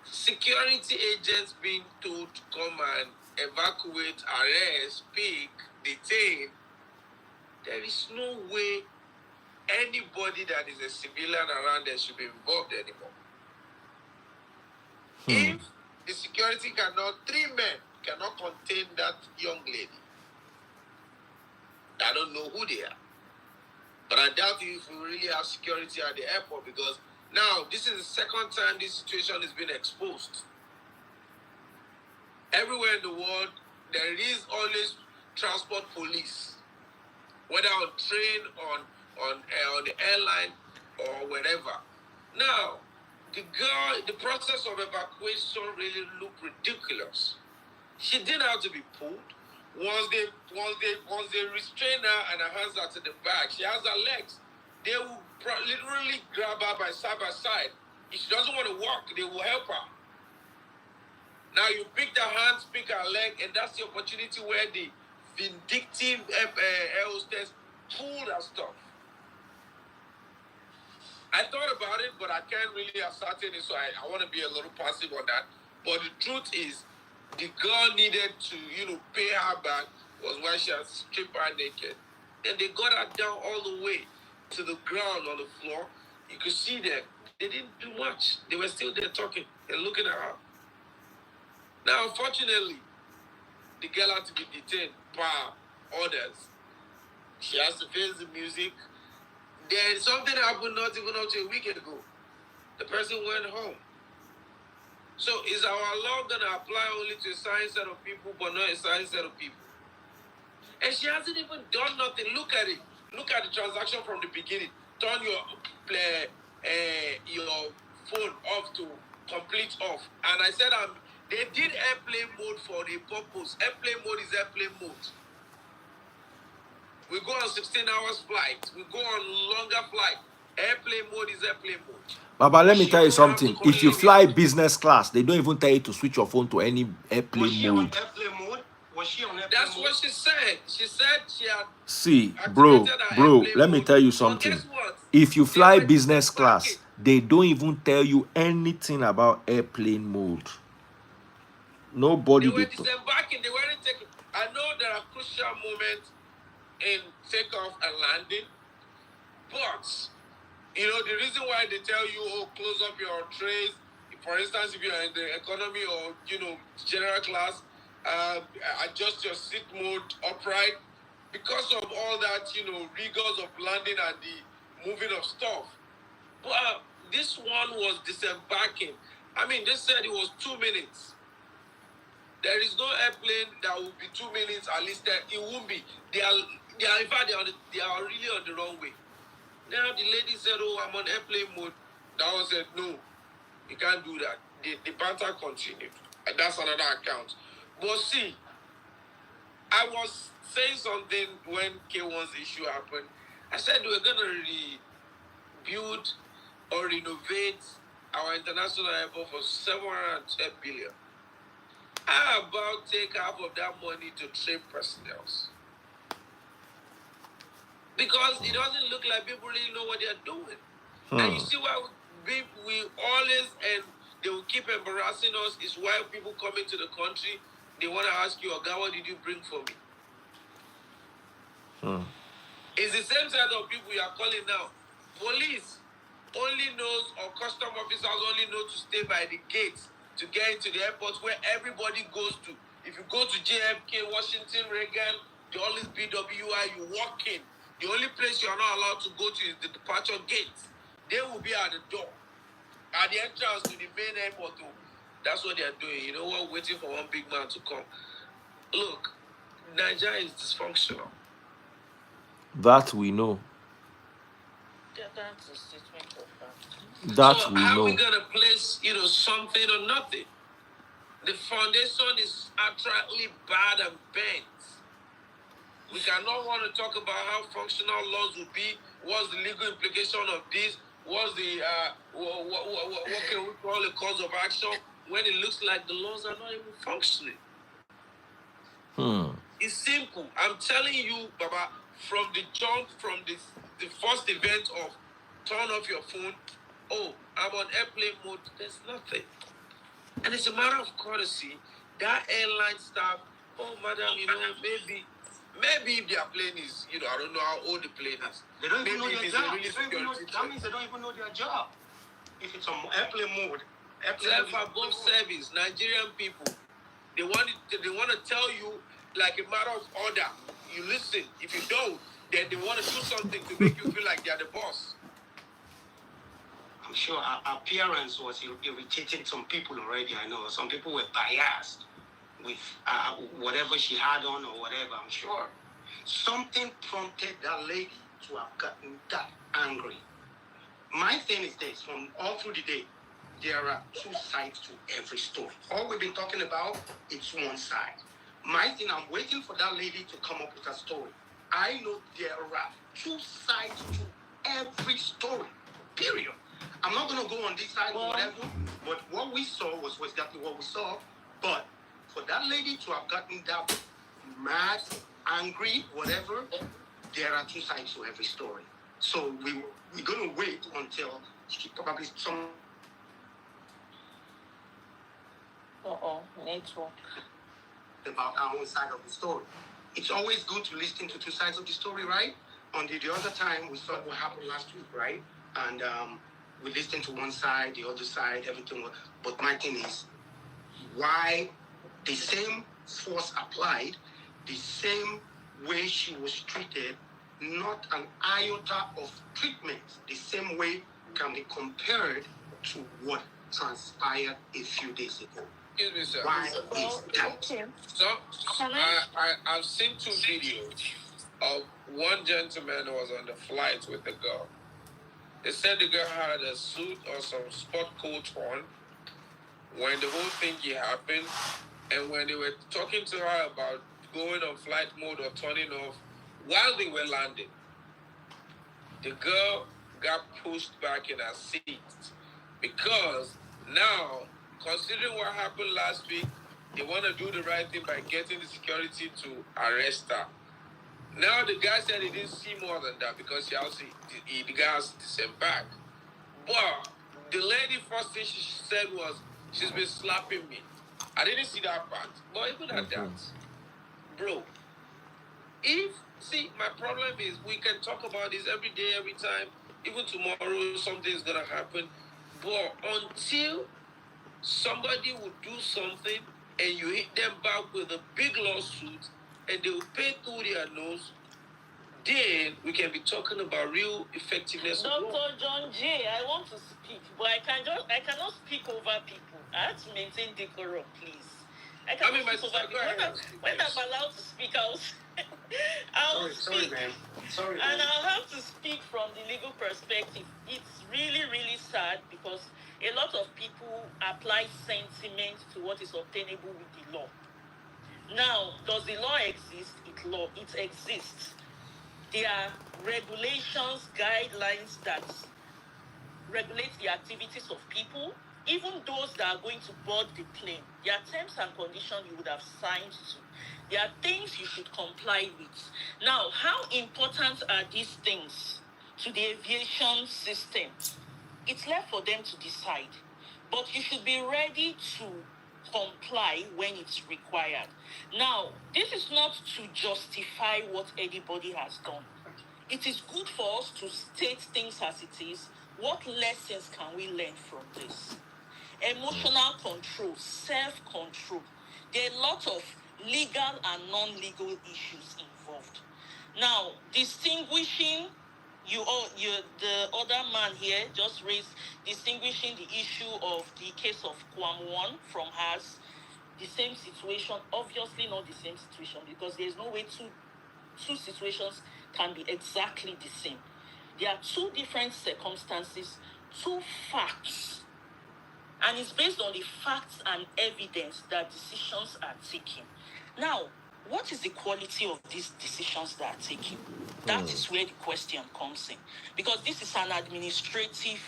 security agents being told to come and evacuate, arrest, pick, detain, there is no way anybody that is a civilian around there should be involved anymore. If the security three men cannot contain that young lady, I don't know who they are. But I doubt if we really have security at the airport, because now this is the second time this situation has been exposed. Everywhere in the world, there is always transport police, whether on train, on the airline, or wherever. Now, the process of evacuation really looked ridiculous. She didn't have to be pulled. Once they restrain her and her hands are to the back, she has her legs. They will literally grab her by side. If she doesn't want to walk, they will help her. Now you pick her hands, pick her leg, and that's the opportunity where the vindictive air hostess pulled her stuff. I thought about it, but I can't really ascertain it, so I want to be a little passive on that. But the truth is, the girl needed to, pay her back was when she had stripped her naked. And they got her down all the way to the ground on the floor. You could see them. They didn't do much. They were still there talking and looking at her. Now, unfortunately, the girl had to be detained by orders. She has to face the music. Then something happened not even up to a week ago. The person went home. So is our law going to apply only to a certain set of people, but not a certain set of people? And she hasn't even done nothing. Look at it. Look at the transaction from the beginning. Turn your phone off to complete off. And I said, they did airplane mode for a purpose. Airplane mode is airplane mode. We go on 16 hours flight. We go on longer flight. Airplane mode is airplane mode. Baba, let me tell you something. If you fly business class, they don't even tell you to switch your phone to any airplane Was she mode. on airplane mode? Was she on airplane That's mode? what she said. She said she had. See, bro, let me tell you something. Guess what? If you They fly were business disembarking. class, they don't even tell you anything about airplane mode. Nobody They were did. disembarking. They weren't taking. I know there are crucial moments in takeoff and landing, but you know the reason why they tell you, oh, close up your trays. For instance, if you're in the economy or general class, adjust your seat mode upright because of all that rigors of landing and the moving of stuff. But this one was disembarking. I mean, they said it was 2 minutes. There is no airplane that will be 2 minutes at least. It won't be. They are in fact they are really on the wrong way. Now the lady said, "Oh, I'm on airplane mode." That one said, "No, you can't do that." The banter continued. And that's another account. But see, I was saying something when K1's issue happened. I said we're gonna rebuild or renovate our international airport for 710 billion. How about take half of that money to train personnel? Because it doesn't look like people really know what they're doing. And you see why we always, and they will keep embarrassing us, is why people come into the country, they want to ask you, Oga, what did you bring for me? It's the same set of people you are calling now. Police only knows, or custom officers only know to stay by the gates to get into the airports where everybody goes to. If you go to JFK, Washington, Reagan, the always BWI, you walk in. The only place you are not allowed to go to is the departure gate. They will be at the door, at the entrance to the main airport. That's what they are doing. You know what? Waiting for one big man to come. Look, Nigeria is dysfunctional. That we know. Yeah, that's a statement of fact. That so we how know. are we gonna place, something or nothing? The foundation is actually bad and bent. We cannot want to talk about how functional laws will be. What's the legal implication of this? What's the what can we call a cause of action when it looks like the laws are not even functioning? It's simple. I'm telling you, Baba, from the jump, from the first event of turn off your phone, oh, I'm on airplane mode, there's nothing. And it's a matter of courtesy. That airline staff, oh, madam, maybe if their plane is, I don't know how old the plane is. They don't even know Maybe their it's a job. really That means they don't even know their job. If it's on airplane mode, above service, Nigerian people, they want to tell you like a matter of order. You listen. If you don't, then they want to do something to make you feel like they're the boss. I'm sure our appearance was irritating some people already. I know some people were biased with whatever she had on or whatever. I'm sure something prompted that lady to have gotten that angry. My thing is this: from all through the day, there are two sides to every story. All we've been talking about, it's one side. My thing, I'm waiting for that lady to come up with a story. I know there are two sides to every story, period. I'm not going to go on this side or whatever, but what we saw was exactly what we saw. But for that lady to have gotten that mad, angry, whatever, there are two sides to every story. So we're going to wait until she probably some... Network. About our own side of the story. It's always good to listen to two sides of the story, right? On the other time, we saw what happened last week, right? And we listened to one side, the other side, everything. But my thing is, why the same force applied, the same way she was treated, not an iota of treatment, the same way can be compared to what transpired a few days ago. Excuse me, sir. Why is that? Okay. So, I've seen two videos of one gentleman who was on the flight with the girl. They said the girl had a suit or some sport coat on, when the whole thing happened, and when they were talking to her about going on flight mode or turning off while they were landing, the girl got pushed back in her seat because now, considering what happened last week, they want to do the right thing by getting the security to arrest her. Now the guy said he didn't see more than that because the guy has disembarked. But the lady first thing she said was, she's been slapping me. I didn't see that part. But even at that, bro, my problem is we can talk about this every day, every time. Even tomorrow, something's gonna happen. But until somebody will do something and you hit them back with a big lawsuit and they will pay through their nose, then we can be talking about real effectiveness. Dr. John J, I want to speak, but I cannot speak over people. I have to maintain decorum, please. I cannot speak over people. When I'm allowed to speak, I'll speak. Sorry, ma'am. Sorry, And ma'am. I'll have to speak from the legal perspective. It's really, really sad because a lot of people apply sentiment to what is obtainable with the law. Now, does the law exist? It exists. There are regulations, guidelines that regulate the activities of people, even those that are going to board the plane. There are terms and conditions you would have signed to. There are things you should comply with. Now, how important are these things to the aviation system? It's left for them to decide. But you should be ready to comply when it's required. Now, this is not to justify what anybody has done. It is good for us to state things as it is. What lessons can we learn from this? Emotional control, self-control. There are a lot of legal and non-legal issues involved. Now, distinguishing the other man here just raised, distinguishing the issue of the case of Kwam 1 from hers, the same situation, obviously not the same situation, because there's no way two situations can be exactly the same. There are two different circumstances, two facts, and it's based on the facts and evidence that decisions are taken. Now, what is the quality of these decisions that are taken? That is where the question comes in. Because this is an administrative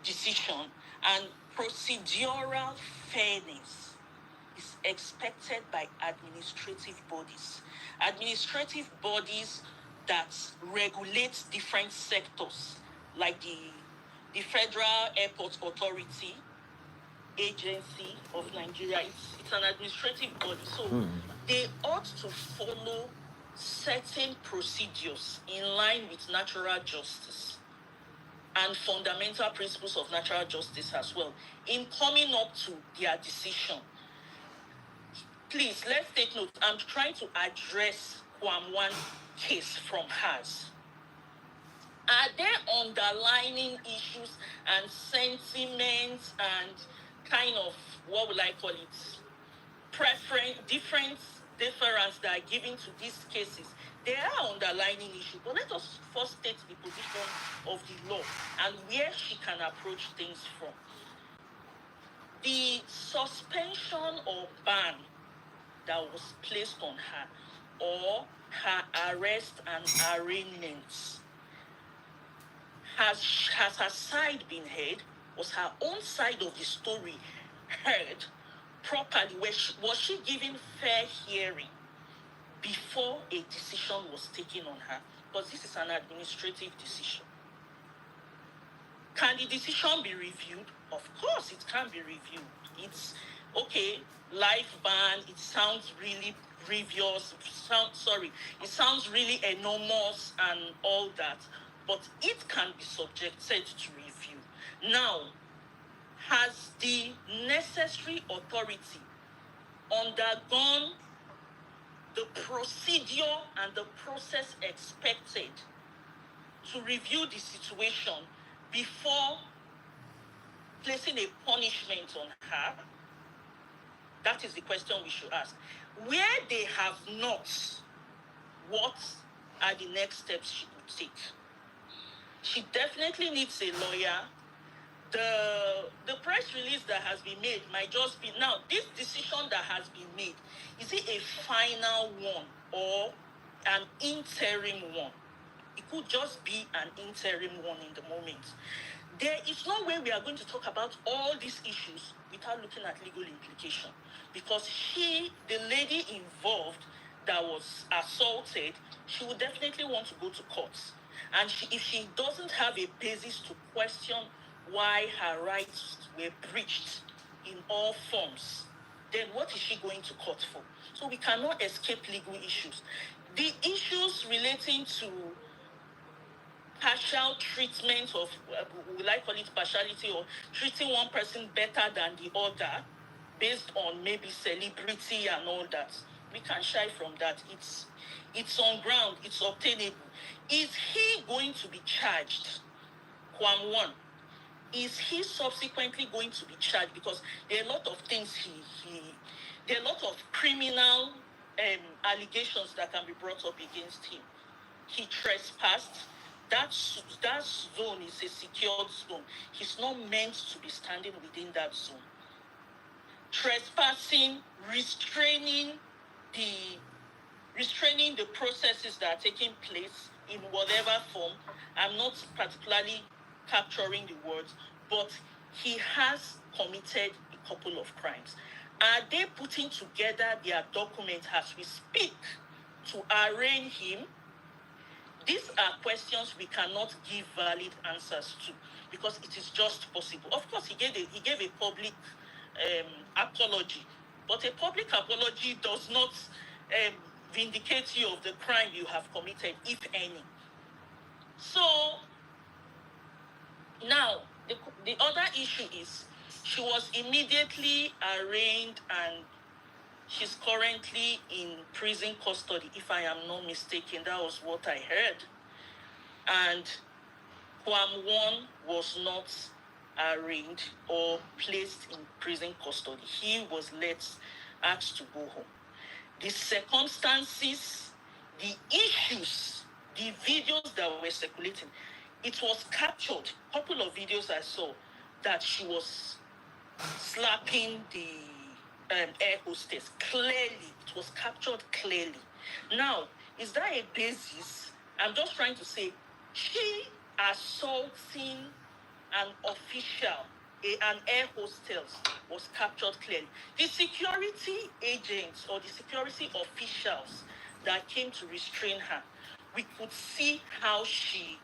decision, and procedural fairness is expected by administrative bodies. Administrative bodies that regulate different sectors, like the Federal Airport Authority Agency of Nigeria. It's an administrative body, so they ought to follow certain procedures in line with natural justice and fundamental principles of natural justice as well in coming up to their decision. Please, let's take note. I'm trying to address Kwam 1 case from hers. Are there underlying issues and sentiments and kind of, what will I call it, difference that are given to these cases? There are underlying issues, but let us first state the position of the law and where she can approach things from. The suspension or ban that was placed on her, or her arrest and arraignments, has her side been heard? Was her own side of the story heard properly? Was she given fair hearing before a decision was taken on her? Because this is an administrative decision. Can the decision be reviewed? Of course it can be reviewed. It's okay, life ban, it sounds really grievous, it sounds really enormous and all that, but it can be subjected to review. Now, has the necessary authority undergone the procedure and the process expected to review the situation before placing a punishment on her? That is the question we should ask. Where they have not, what are the next steps she could take? She definitely needs a lawyer. The press release that has been made might just be, now, this decision that has been made, is it a final one or an interim one? It could just be an interim one in the moment. There is no way we are going to talk about all these issues without looking at legal implication, because the lady involved that was assaulted, she would definitely want to go to court. And if she doesn't have a basis to question why her rights were breached in all forms, then what is she going to court for? So we cannot escape legal issues. The issues relating to partial treatment of, will I call it partiality, or treating one person better than the other based on maybe celebrity and all that, we can shy from that. It's on ground, it's obtainable. Is he going to be charged? Kwam one. Is he subsequently going to be charged? Because there are a lot of things there are a lot of criminal allegations that can be brought up against him. He trespassed. That zone is a secured zone. He's not meant to be standing within that zone. Trespassing, restraining the processes that are taking place in whatever form. I'm not particularly capturing the words, but he has committed a couple of crimes. Are they putting together their documents as we speak to arraign him? These are questions we cannot give valid answers to, because it is just possible. Of course, he gave a public apology, but a public apology does not vindicate you of the crime you have committed, if any. So now the other issue is, she was immediately arraigned and she's currently in prison custody, if I am not mistaken. That was what I heard. And Kwam one was not arraigned or placed in prison custody. He was asked to go home. The circumstances, the issues, the videos that were circulating, it was captured. A couple of videos I saw that she was slapping the air hostess. Clearly, it was captured clearly. Now, is that a basis? I'm just trying to say, she assaulting an official, an air hostess, was captured clearly. The security agents or the security officials that came to restrain her, we could see how she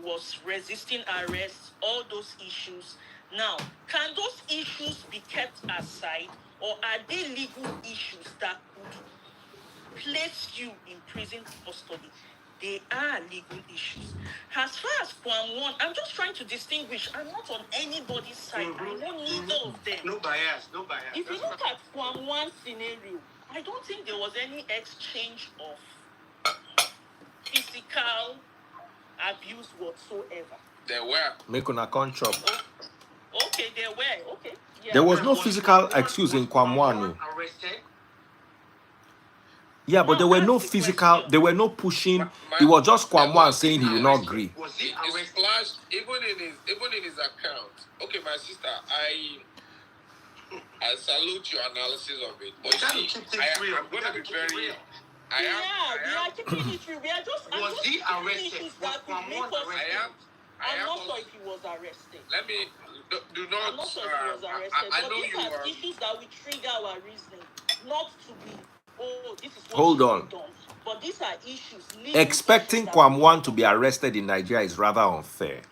was resisting arrest, all those issues. Now, can those issues be kept aside, or are they legal issues that could place you in prison custody? They are legal issues. As far as Kwam one, I'm just trying to distinguish. I'm not on anybody's side. I know neither of them. No bias, no bias. If you look at Kwam one scenario, I don't think there was any exchange of physical abuse whatsoever. There were. Make una come chop. Okay, there were. Okay. Yeah. There was no physical excuse in Kwam one. Arrested? Yeah, but No, there were no that's the physical, question. there were no pushing. It was just Kwam one saying he did not agree. Was he It's arrested? flashed even in his account. Okay, my sister, I salute your analysis of it. But gotta see, keep things real. I'm gonna be Keep it very real. We are keeping it real. We are just. I'm Was just he keeping arrested? issues Was that could Kwam make one us- arrested? I'm not sure if he was arrested. Let me do not. I'm not sure if he was arrested. I But know these you are are. issues that will trigger our reasoning, not to be, oh, this is what Hold should on. be done. But these are issues. legal Expecting issues that Kwam will- one to be arrested in Nigeria is rather unfair.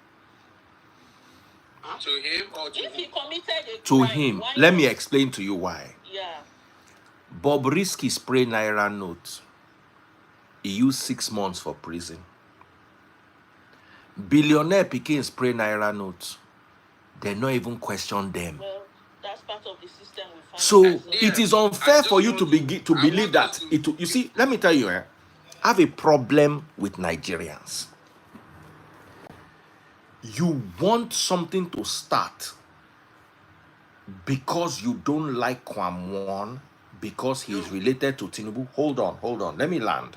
To him or to If he who? committed a To crime, him, why let me not? explain to you why. Yeah. Bobrisky spray Naira note. He used 6 months for prison. Billionaire Pikin spray Naira note. They not even question them. Well, that's part of the system we find. So ourselves. it is unfair for you to I believe want that us to- it. You see, let me tell you, I have a problem with Nigerians. You want something to start because you don't like Kwam one because he is related to Tinubu. Hold on. Let me land.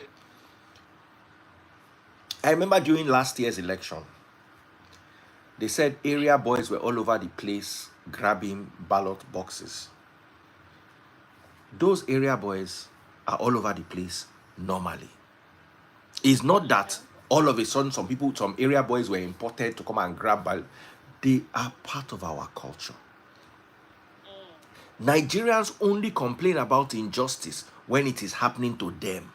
I remember during last year's election, they said area boys were all over the place grabbing ballot boxes. Those area boys are all over the place normally. It's not that all of a sudden some area boys were imported to come and grab ballot. They are part of our culture. Nigerians only complain about injustice when it is happening to them.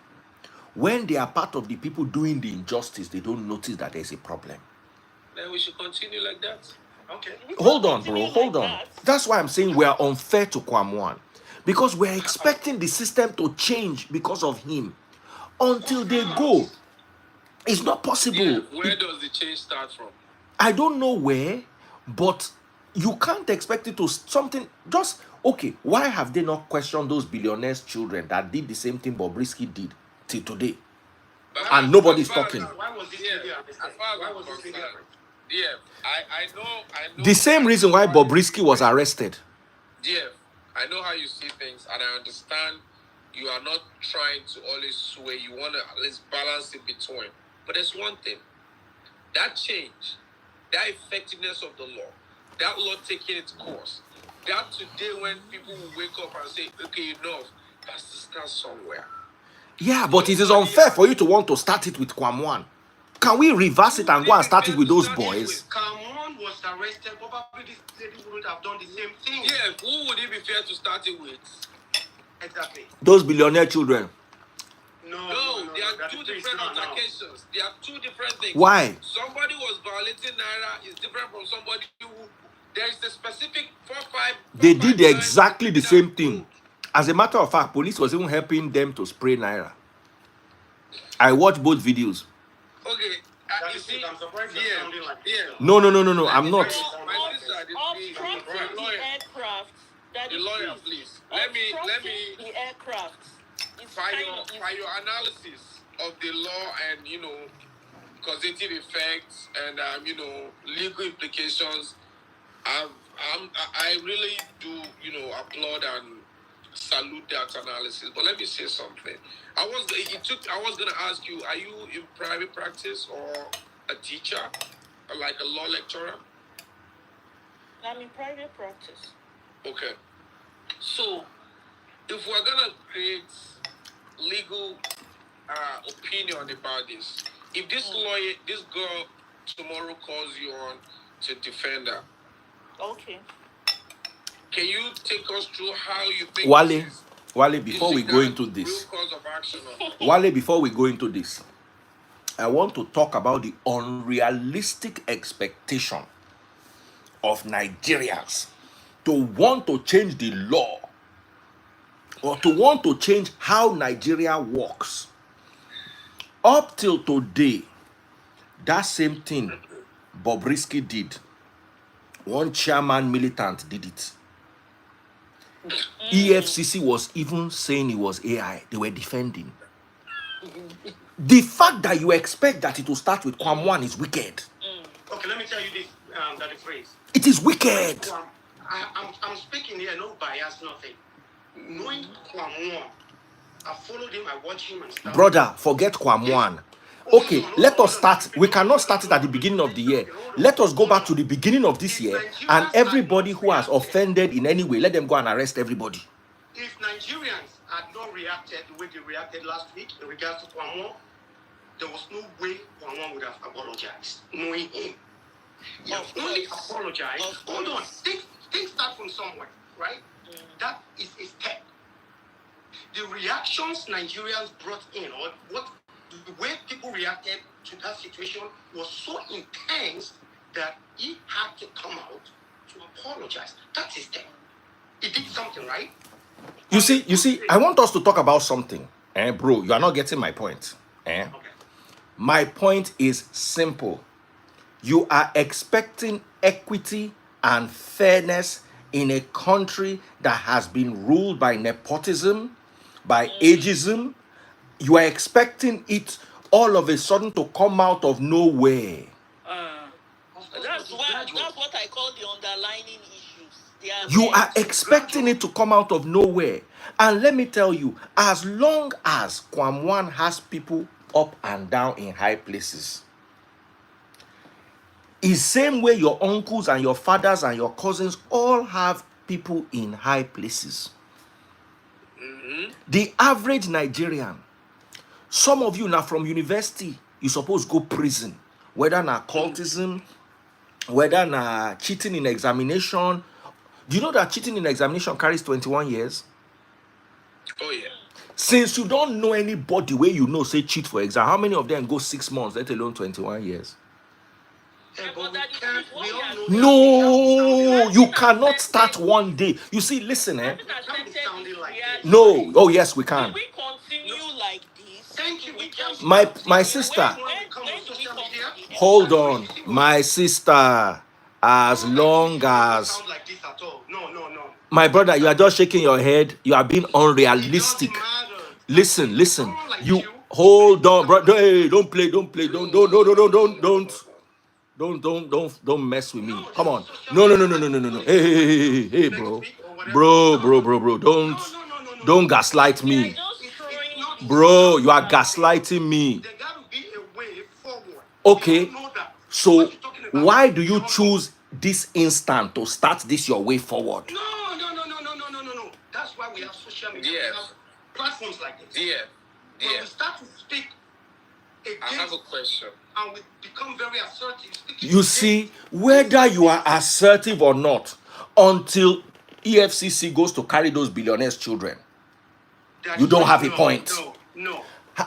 When they are part of the people doing the injustice, they don't notice that there's a problem. Then we should continue like that. Okay. Hold on, bro. Hold on. That's why I'm saying we are unfair to Kwamwan. Because we're expecting the system to change because of him. Until they go, it's not possible. Yeah, where does the change start from? I don't know where, but you can't expect it to something just okay. Why have they not questioned those billionaires' children that did the same thing Bobrisky did till today? But And nobody's talking. Why was this video arrested? As far as Why I'm was this video concerned, arrested? yeah, I know. The same reason why Bobrisky was arrested. Yeah, I know how you see things, and I understand you are not trying to always sway. You want to at least balance it between. But there's one thing: that change, that effectiveness of the law, that law taking its course, that today when people will wake up and say, "Okay, enough," has to start somewhere. Yeah, but it is unfair for you to want to start it with Kwamwan. Can we reverse it and go and start it with those boys? Cameron was arrested. Probably this lady wouldn't have done the same thing. Yeah, who would it be fair to start it with? Exactly. Those billionaire children. No, they are two different altercations. They are two different things. Why? Somebody was violating Naira is different from somebody who. There is a specific 4-5. They did exactly the same thing. As a matter of fact, police was even helping them to spray Naira. I watched both videos. Okay, you see, I'm surprised you're sounding like No, I'm not. My sister, Obstructing the aircraft. the lawyer, please. Let me The aircraft. It's by kind your analysis of the law and causative effects and legal implications. I really do applaud and salute that analysis. But let me say something. I was gonna ask you: are you in private practice or a teacher, or like a law lecturer? I'm in private practice. Okay. So, if we're gonna create legal opinion about this, if this girl tomorrow calls you on to defend her, Okay. can you take us through how you think Wale, before we go into this, real cause of action Wale, before we go into this, I want to talk about the unrealistic expectation of Nigerians to want to change the law or to want to change how Nigeria works. Up till today, that same thing Bobrisky did. One chairman militant did it. EFCC was even saying it was AI. They were defending. The fact that you expect that it will start with Kwamwan is wicked. Okay, let me tell you this, that the phrase. It is wicked. I'm speaking here, no bias, nothing. Knowing Kwamwan, I followed him, I watched him and stuff. Brother, forget Kwamwan. Okay, let us start. We cannot start it at the beginning of the year. Let us go back to the beginning of this year, and everybody who has offended in any way, let them go and arrest everybody. If Nigerians had not reacted the way they reacted last week in regards to Kwamwan, there was no way Kwamwan would have apologized. Knowing him. He has only apologized. Hold on. Things start from somewhere, right? That is a step. The reactions Nigerians brought in, or what the way people reacted to that situation was so intense that he had to come out to apologize. That's his step. He did something, right? You see, I want us to talk about something. Bro, you are not getting my point. Okay. My point is simple. You are expecting equity and fairness in a country that has been ruled by nepotism, by ageism. You are expecting it all of a sudden to come out of nowhere. That's what I call the underlining issues. You are expecting it to come out of nowhere. And let me tell you, as long as Kwamwan has people up and down in high places, Is same way your uncles and your fathers and your cousins all have people in high places. The average Nigerian, some of you now from university, you suppose go prison, whether na cultism, whether na cheating in examination. Do you know that cheating in examination carries 21 years? Oh yeah. Since you don't know anybody where you know say cheat for exam, how many of them go 6 months, let alone 21 years? Yeah, But but we that is can't. what We we all are know doing. that we have to No, sound you like cannot start one day. You see, listen, Having can't be accepted sounding this like reality. this. No, oh yes, we Will can. we continue like this? Thank you. Do We we can't just My continue? sister, when we come on When do we social come media. to the hold end? on, my sister, as long as Sound like this at all. No, no, no. my brother, you are just shaking your head. You are being unrealistic. It doesn't matter. Listen. Someone like You hold on, brother. Hey, don't play. Don't mess with me. No, Come this on. is social No. media. Hey, bro. Bro. Don't gaslight We are me. just throwing not this Bro, you are out. gaslighting me. There got to be a way forward. Okay. We all know that. So What you're talking about, why do you we all know. choose this instant to start this your way forward? No. That's why we have social media. Yes. We have platforms like this. Yeah. When Yeah. we start to speak I have against a question. and we become very assertive. speaking You against see, whether you are assertive or not, until EFCC goes to carry those billionaires' children, that you don't have a no, point. No.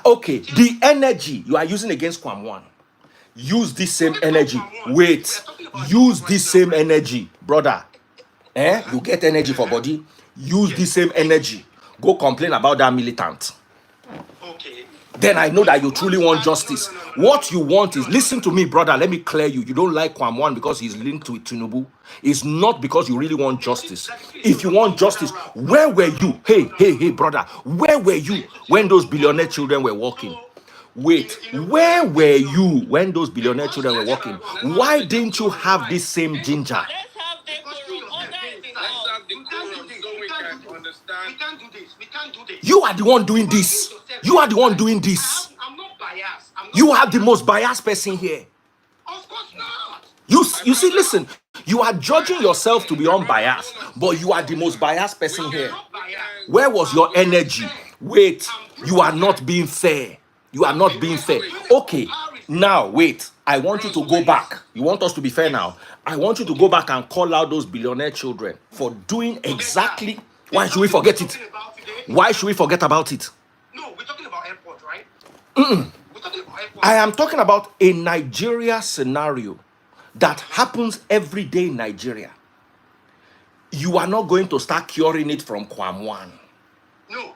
Okay, the energy you are using against Kwamwan, use this same energy. Wait, use this same energy, brother. You get energy for body. Use this same energy. Go complain about that militant. Okay. Then I know that you truly want justice. What you want is, listen to me, brother. Let me clear you. You don't like Kwamwan because he's linked with Tinubu. It's not because you really want justice. If you want justice, where were you? Hey, brother. Where were you when those billionaire children were walking? Wait, where were you when those billionaire children were walking? Why didn't you have this same ginger? Let's have decorum. Order in the Let's house. have decorum so we can understand. We can't do this. You are the one doing this. You are the one doing this. I'm not biased. You are the most biased person here. Of course not. You see, listen, you are judging yourself to be unbiased, but you are the most biased person here. Where was your energy? Wait, you are not being fair. You are not being fair. Okay, now wait. I want you to go back. You want us to be fair now? I want you to go back and call out those billionaire children for doing exactly. Why should we forget it? Why should we forget about it? No, we're talking about airport, right? We're talking about airport. I am talking about a Nigeria scenario that happens every day in Nigeria. You are not going to start curing it from Kwamwan. No,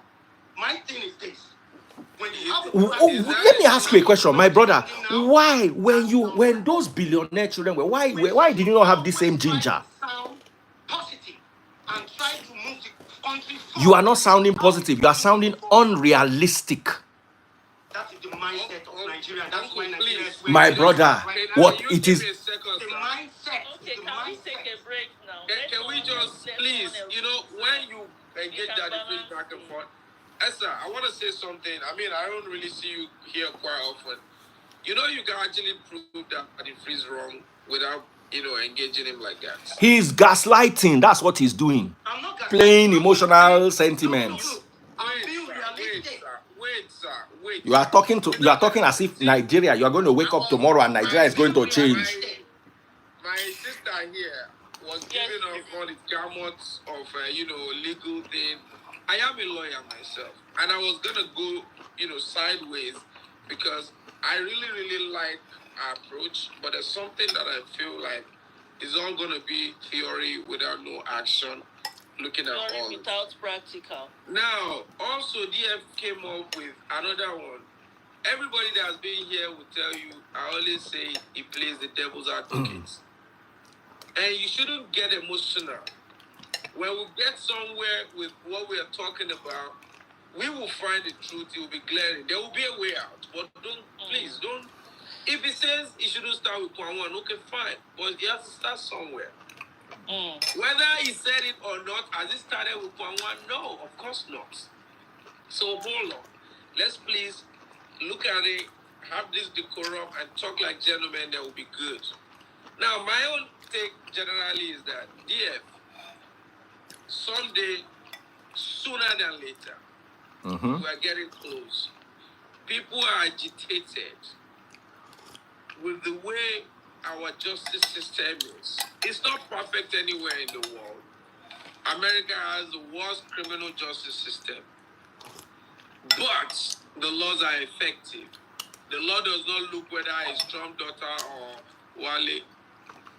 my thing is this. When you have Let me ask you a question, my brother. Why, when those billionaire children were, why did you not have the same ginger? Sound positive and try to move the country forward. You are not sounding positive. You are sounding unrealistic. That is the mindset of Nigeria. That's why Nigeria is where My it is brother, right now. what You it give is. me a second, The sir. mindset. Okay, the can we mindset. take a break now? Can we just please, when you engage that debate back and forth, Esther, I want to say something. I mean, I don't really see you here quite often. You know, you can actually prove that he's wrong without, engaging him like that. He's gaslighting. That's what he's doing. I'm not Playing emotional sentiments. Wait, sir. You are talking as if Nigeria, you are going to wake up tomorrow and Nigeria is going to change. My sister here was giving us all the gamuts of, legal thing. I am a lawyer myself, and I was gonna go, sideways because I really, really like our approach, but there's something that I feel like is all gonna be theory without no action. Looking at all without practical. Now, also DF came up with another one. Everybody that's been here will tell you, I always say he plays the devil's advocate. And you shouldn't get emotional. When we get somewhere with what we are talking about, we will find the truth. It will be glaring. There will be a way out. But please don't. If he says he shouldn't start with Kwamwan, okay, fine. But he has to start somewhere. Whether he said it or not, has it started with Kwamwan? No, of course not. So hold on. Let's please look at it, have this decorum, and talk like gentlemen. That will be good. Now, my own take generally is that DF, someday, sooner than later, we are getting close. People are agitated with the way our justice system is. It's not perfect anywhere in the world. America has the worst criminal justice system, but the laws are effective. The law does not look whether it's Trump's daughter or Wale.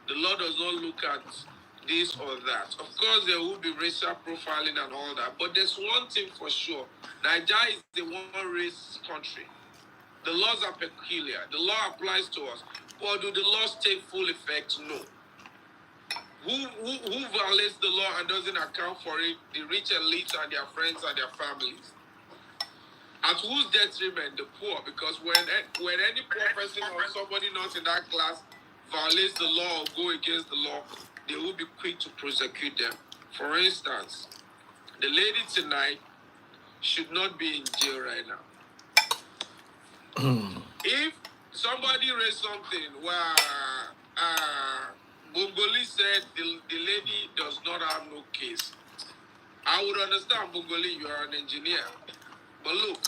The law does not look at this or that. Of course, there will be racial profiling and all that, but there's one thing for sure. Nigeria is the one-race country. The laws are peculiar. The law applies to us. But do the laws take full effect? No. Who violates the law and doesn't account for it? The rich elites and their friends and their families. At whose detriment? The poor. Because when any poor person or somebody not in that class violates the law or go against the law, they will be quick to prosecute them. For instance, the lady tonight should not be in jail right now. If somebody raised something where Bongoli said the lady does not have no case, I would understand, Bongoli, you are an engineer. But look,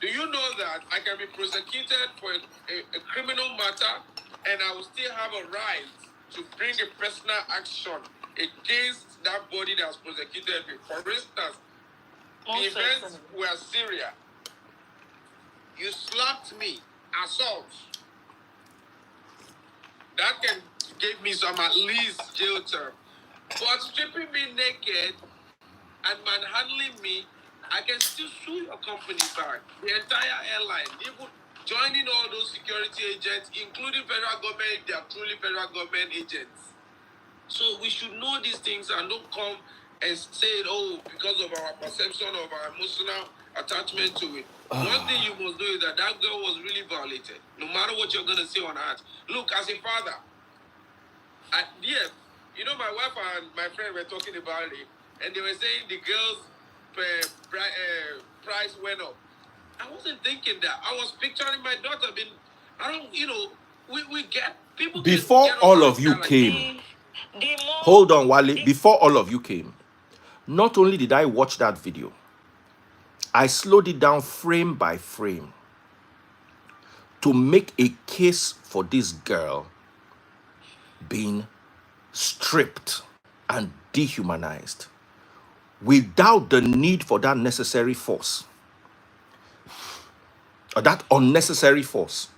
do you know that I can be prosecuted for a criminal matter and I will still have a right to bring a personal action against that body that's prosecuted me? For instance, the events were Syria. You slapped me, assault. That can give me some at least jail term. But stripping me naked and manhandling me, I can still sue your company back. The entire airline, even joining all those security agents, including federal government, if they are truly federal government agents. So we should know these things and don't come and say, oh, because of our perception of our emotional attachment to it. One thing you must know is that that girl was really violated. No matter what you're going to say on earth. Look, as a father, you know, my wife and my friend were talking about it, and they were saying the girl's price went up. I wasn't thinking that. I was picturing my daughter being, we get people. Before all of you came, hold on, Wale. Before all of you came, not only did I watch that video, I slowed it down frame by frame to make a case for this girl being stripped and dehumanized without the need for that necessary force or that unnecessary force.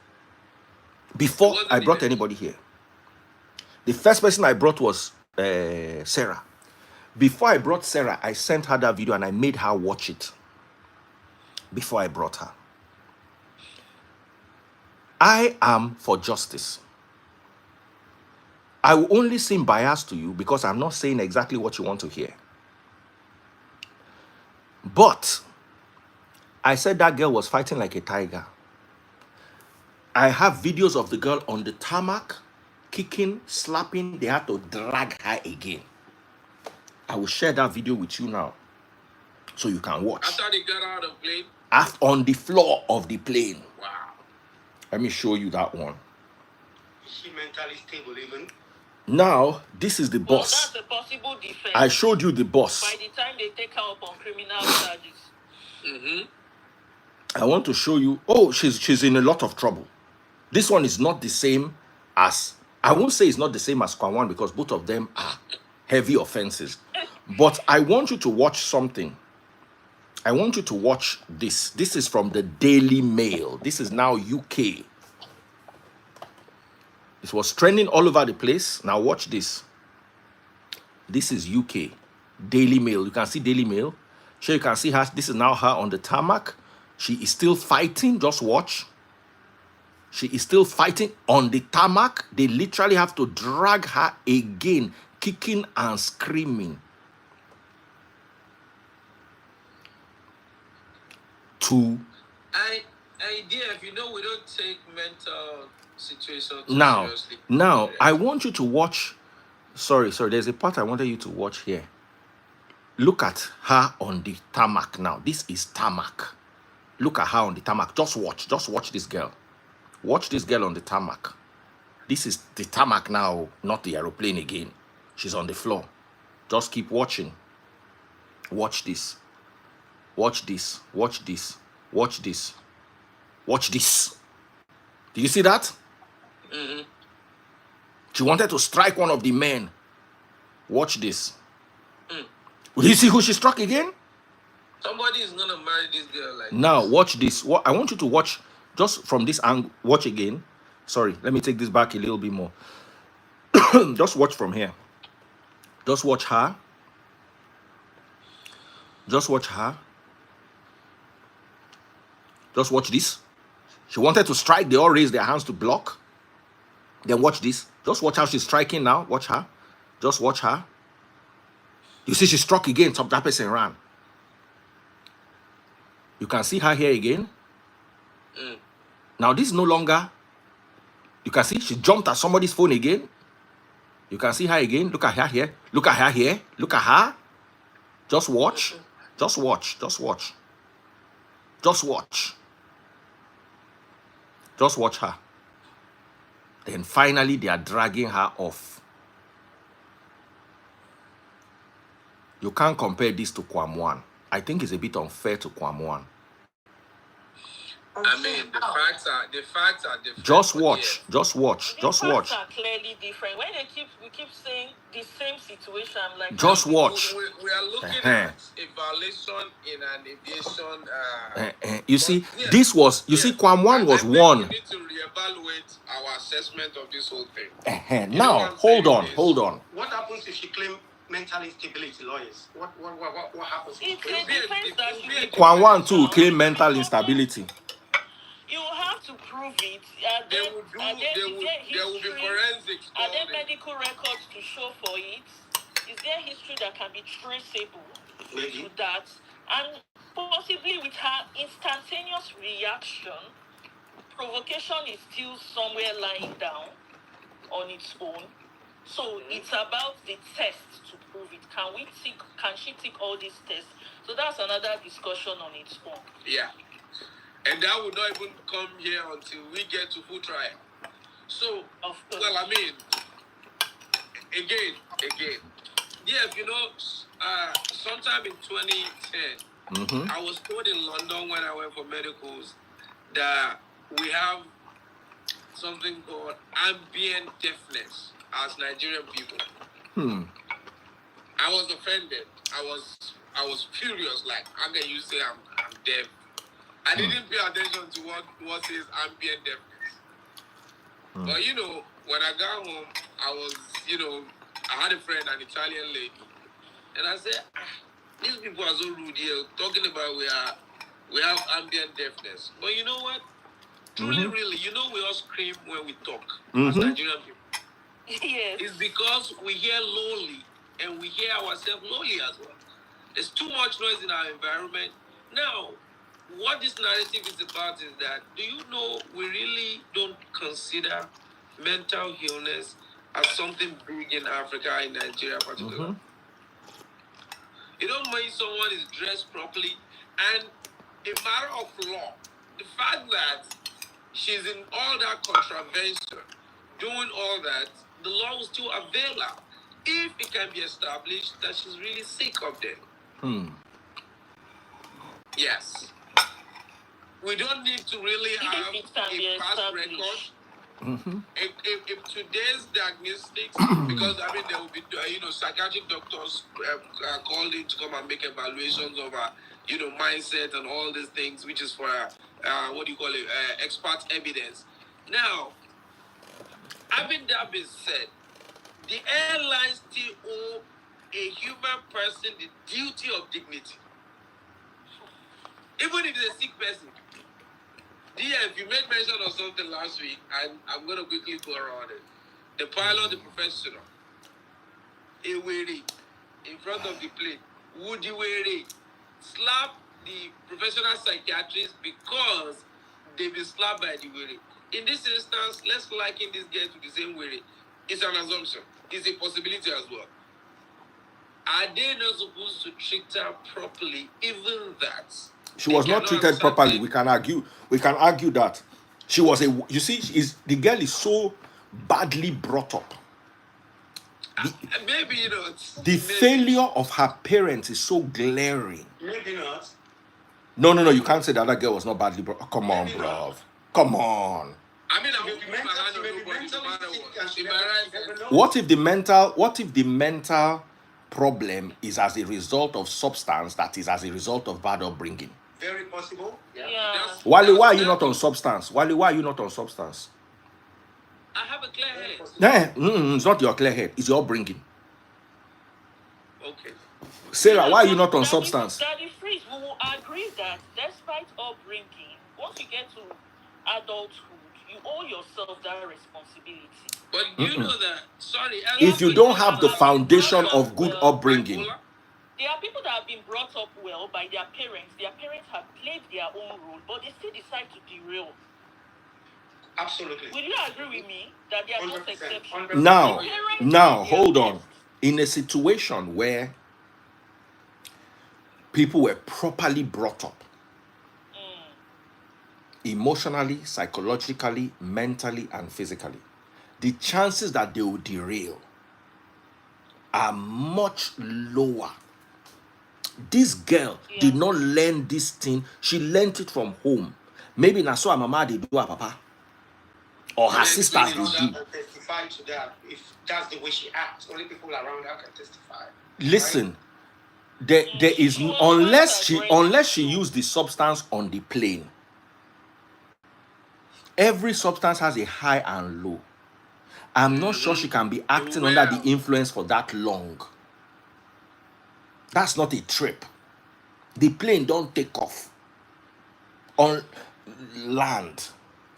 Before I brought anybody here, the first person I brought was Sarah. Before I brought Sarah, I sent her that video and I made her watch it before I brought her. I am for justice. I will only seem biased to you because I'm not saying exactly what you want to hear. But I said that girl was fighting like a tiger. I have videos of the girl on the tarmac, kicking, slapping. They had to drag her again. I will share that video with you now so you can watch. After they got out of the plane? On the floor of the plane. Wow. Let me show you that one. Is she mentally stable even? Now, this is the boss. That's a possible defense. I showed you the boss. By the time they take her up on criminal charges. I want to show you. Oh, she's in a lot of trouble. This one is not the same as, I won't say it's not the same as Kwan because both of them are heavy offenses. But I want you to watch something. I want you to watch this. This is from the Daily Mail. This is now UK. It was trending all over the place. Now watch this. This is UK. Daily Mail. You can see Daily Mail. Sure, you can see her. This is now her on the tarmac. She is still fighting. Just watch. She is still fighting on the tarmac. They literally have to drag her again, kicking and screaming. If you know, we don't take mental situations seriously. Now, I want you to watch. Sorry, there's a part I wanted you to watch here. Look at her on the tarmac now. This is tarmac. Look at her on the tarmac. Just watch this girl. Watch this girl on the tarmac. This is the tarmac now, not the aeroplane again. She's on the floor. Just keep watching. Watch this. Watch this. Watch this. Watch this. Watch this. Do you see that? Mm-hmm. She wanted to strike one of the men. Watch this. Will you see who she struck again? Somebody is gonna marry this girl like Now, this. watch this. What I want you to watch just from this angle. Watch again. Sorry, let me take this back a little bit more. Just watch from here. Just watch her. Just watch her. Just watch this. She wanted to strike. They all raised their hands to block. Then watch this. Just watch how she's striking now. Watch her. Just watch her. You see she struck again. Top that person ran. You can see her here again. Now this is no longer. You can see she jumped at somebody's phone again. You can see her again. Look at her here. Look at her here. Look at her. Just watch. Just watch. Just watch. Just watch. Just watch her. Then finally they are dragging her off. You can't compare this to Kwamwan. I think it's a bit unfair to Kwamwan. I mean, the facts are different. Just but watch. yeah. Just watch. The Just facts watch. are clearly different. When we keep saying the same situation, I'm like, Just how watch. We are looking Uh-huh. at a violation in an aviation. You see, but, yeah, this was, you see, Kwamwan was I think one. we need to reevaluate our assessment of this whole thing. You know Now, what I'm hold saying on, is- hold on. What happens if she claim mental instability, lawyers? What happens? It's If a defense that it- should be Kwamwan too found. claim mental instability. You have to prove it. They will do. There will be forensics. Are there called in. medical records to show for it? Is there history that can be traceable Maybe. to that? And possibly with her instantaneous reaction, provocation is still somewhere lying down on its own. So it's about the test to prove it. Can she tick all these tests? So that's another discussion on its own. Yeah. And that would not even come here until we get to full trial. So, Of course. well, I mean, again, yeah, you know, sometime in 2010, I was told in London when I went for medicals that we have something called ambient deafness as Nigerian people. I was offended. I was furious. Like, how can you say I'm deaf? I didn't pay attention to what says ambient deafness. But you know, when I got home, I had a friend, an Italian lady, and I said, these people are so rude here, talking about we have ambient deafness. But you know what? Truly, really, you know, we all scream when we talk as Nigerian people. Yes. It's because we hear lowly and we hear ourselves lowly as well. There's too much noise in our environment. Now, what this narrative is about is that, do you know, we really don't consider mental illness as something big in Africa, in Nigeria particularly. You don't mind someone is dressed properly, and a matter of law, the fact that she's in all that contravention, doing all that, the law will still avail her if it can be established that she's really sick of them. Yes. We don't need to really have If it can be a past established. record. If today's diagnostics, because I mean there will be psychiatric doctors called in to come and make evaluations of mindset and all these things, which is for expert evidence. Now, having that being said, the airlines still owe a human person the duty of dignity, even if it's a sick person. If you made mention of something last week, and I'm going to quickly go around it. The pilot, the professional, a weary in front of the plane, Woody Weary, slap the professional psychiatrist because they've been slapped by the weary. In this instance, let's liken this girl to the same weary. It's an assumption. It's a possibility as well. Are they not supposed to treat her properly, even that? She was not treated properly. We can argue that she was the girl is so badly brought up. Maybe not. The failure of her parents is so glaring. Maybe not. No, you can't say the other girl was not badly brought up. Come on, Maybe bro. not. Come on. I mean, I She won't may put be my hand mentally- on she may be nobody, no mentally matter sick what. and she In never- my she right never sense. knows. What if the mental problem is as a result of substance that is as a result of bad upbringing? Very possible. Yeah. That's- Wale, why are you that's- not on substance? Wale, why are you not on substance? I have a clear Very head. possible. It's not your clear head. It's your upbringing. Okay. Sarah, why are you not on Daddy- substance? Daddy Freeze, we will agree that despite upbringing, once you get to adulthood, you owe yourself that responsibility. But you know that, sorry. If you don't have the foundation of good upbringing, There are people that have been brought up well by their parents. Their parents have played their own role, but they still decide to derail. Absolutely. Will you agree with me that there are those 100%. exceptions? 100%. now, Parents try their hold on. best. In a situation where people were properly brought up, emotionally, psychologically, mentally, and physically, the chances that they will derail are much lower. This girl did not learn this thing. She learned it from home. Maybe na so her mama did do her papa. Or her sisters did do. Can testify to that if that's the way she acts. Only people around her can testify. Listen, there is She was unless she used the substance on the plane. Every substance has a high and low. I'm not sure she can be acting under the influence for that long. That's not a trip. The plane don't take off on land.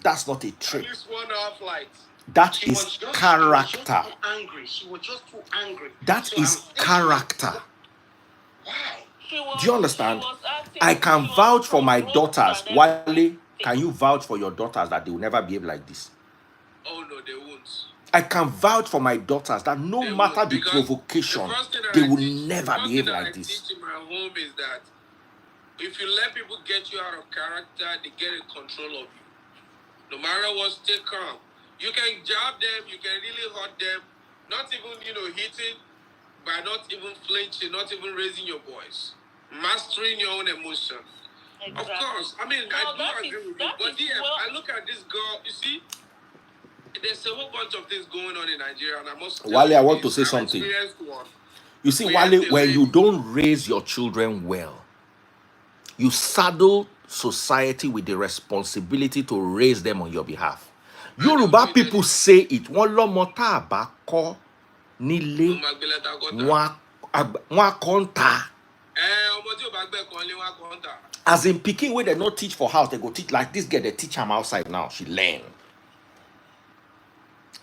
That's not a trip. At least 1 hour flight. That She is was just character. too angry. She was just too angry. That So is I'm thinking, character. Why? Do you understand? I can vouch for my daughters. Wale, can you vouch for your daughters that they will never behave like this? Oh no, they won't. I can vouch for my daughters that no They matter won't, the because provocation, the first thing that they I will teach- never the first behave thing that like I this. teach in my home is that if you let people get you out of character, they get in control of you. No matter what, stay calm. You can jab them, you can really hurt them, not even, hitting, by not even flinching, not even raising your voice. Mastering your own emotion. Exactly. Of course. I mean, Now, I that do agree is- with you. that But is yeah, well- I look at this girl, you see, there's a whole bunch of things going on in Nigeria, and I must tell Wale, you I want this, to say I've something. experienced one. You see, We Wale, have to when live. you don't raise your children well, you saddle society with the responsibility to raise them on your behalf. Yoruba people say it. Wọ́n lọ́mọ tá a bá kọ́ nílé, wọ́n á kọ́ ń ta. ọmọ tí ò bá gbẹ̀kan lé wá kọ́ ń tà. As in Pikin, where they not teach for house, they go teach like this girl. They teach am outside now. She learn.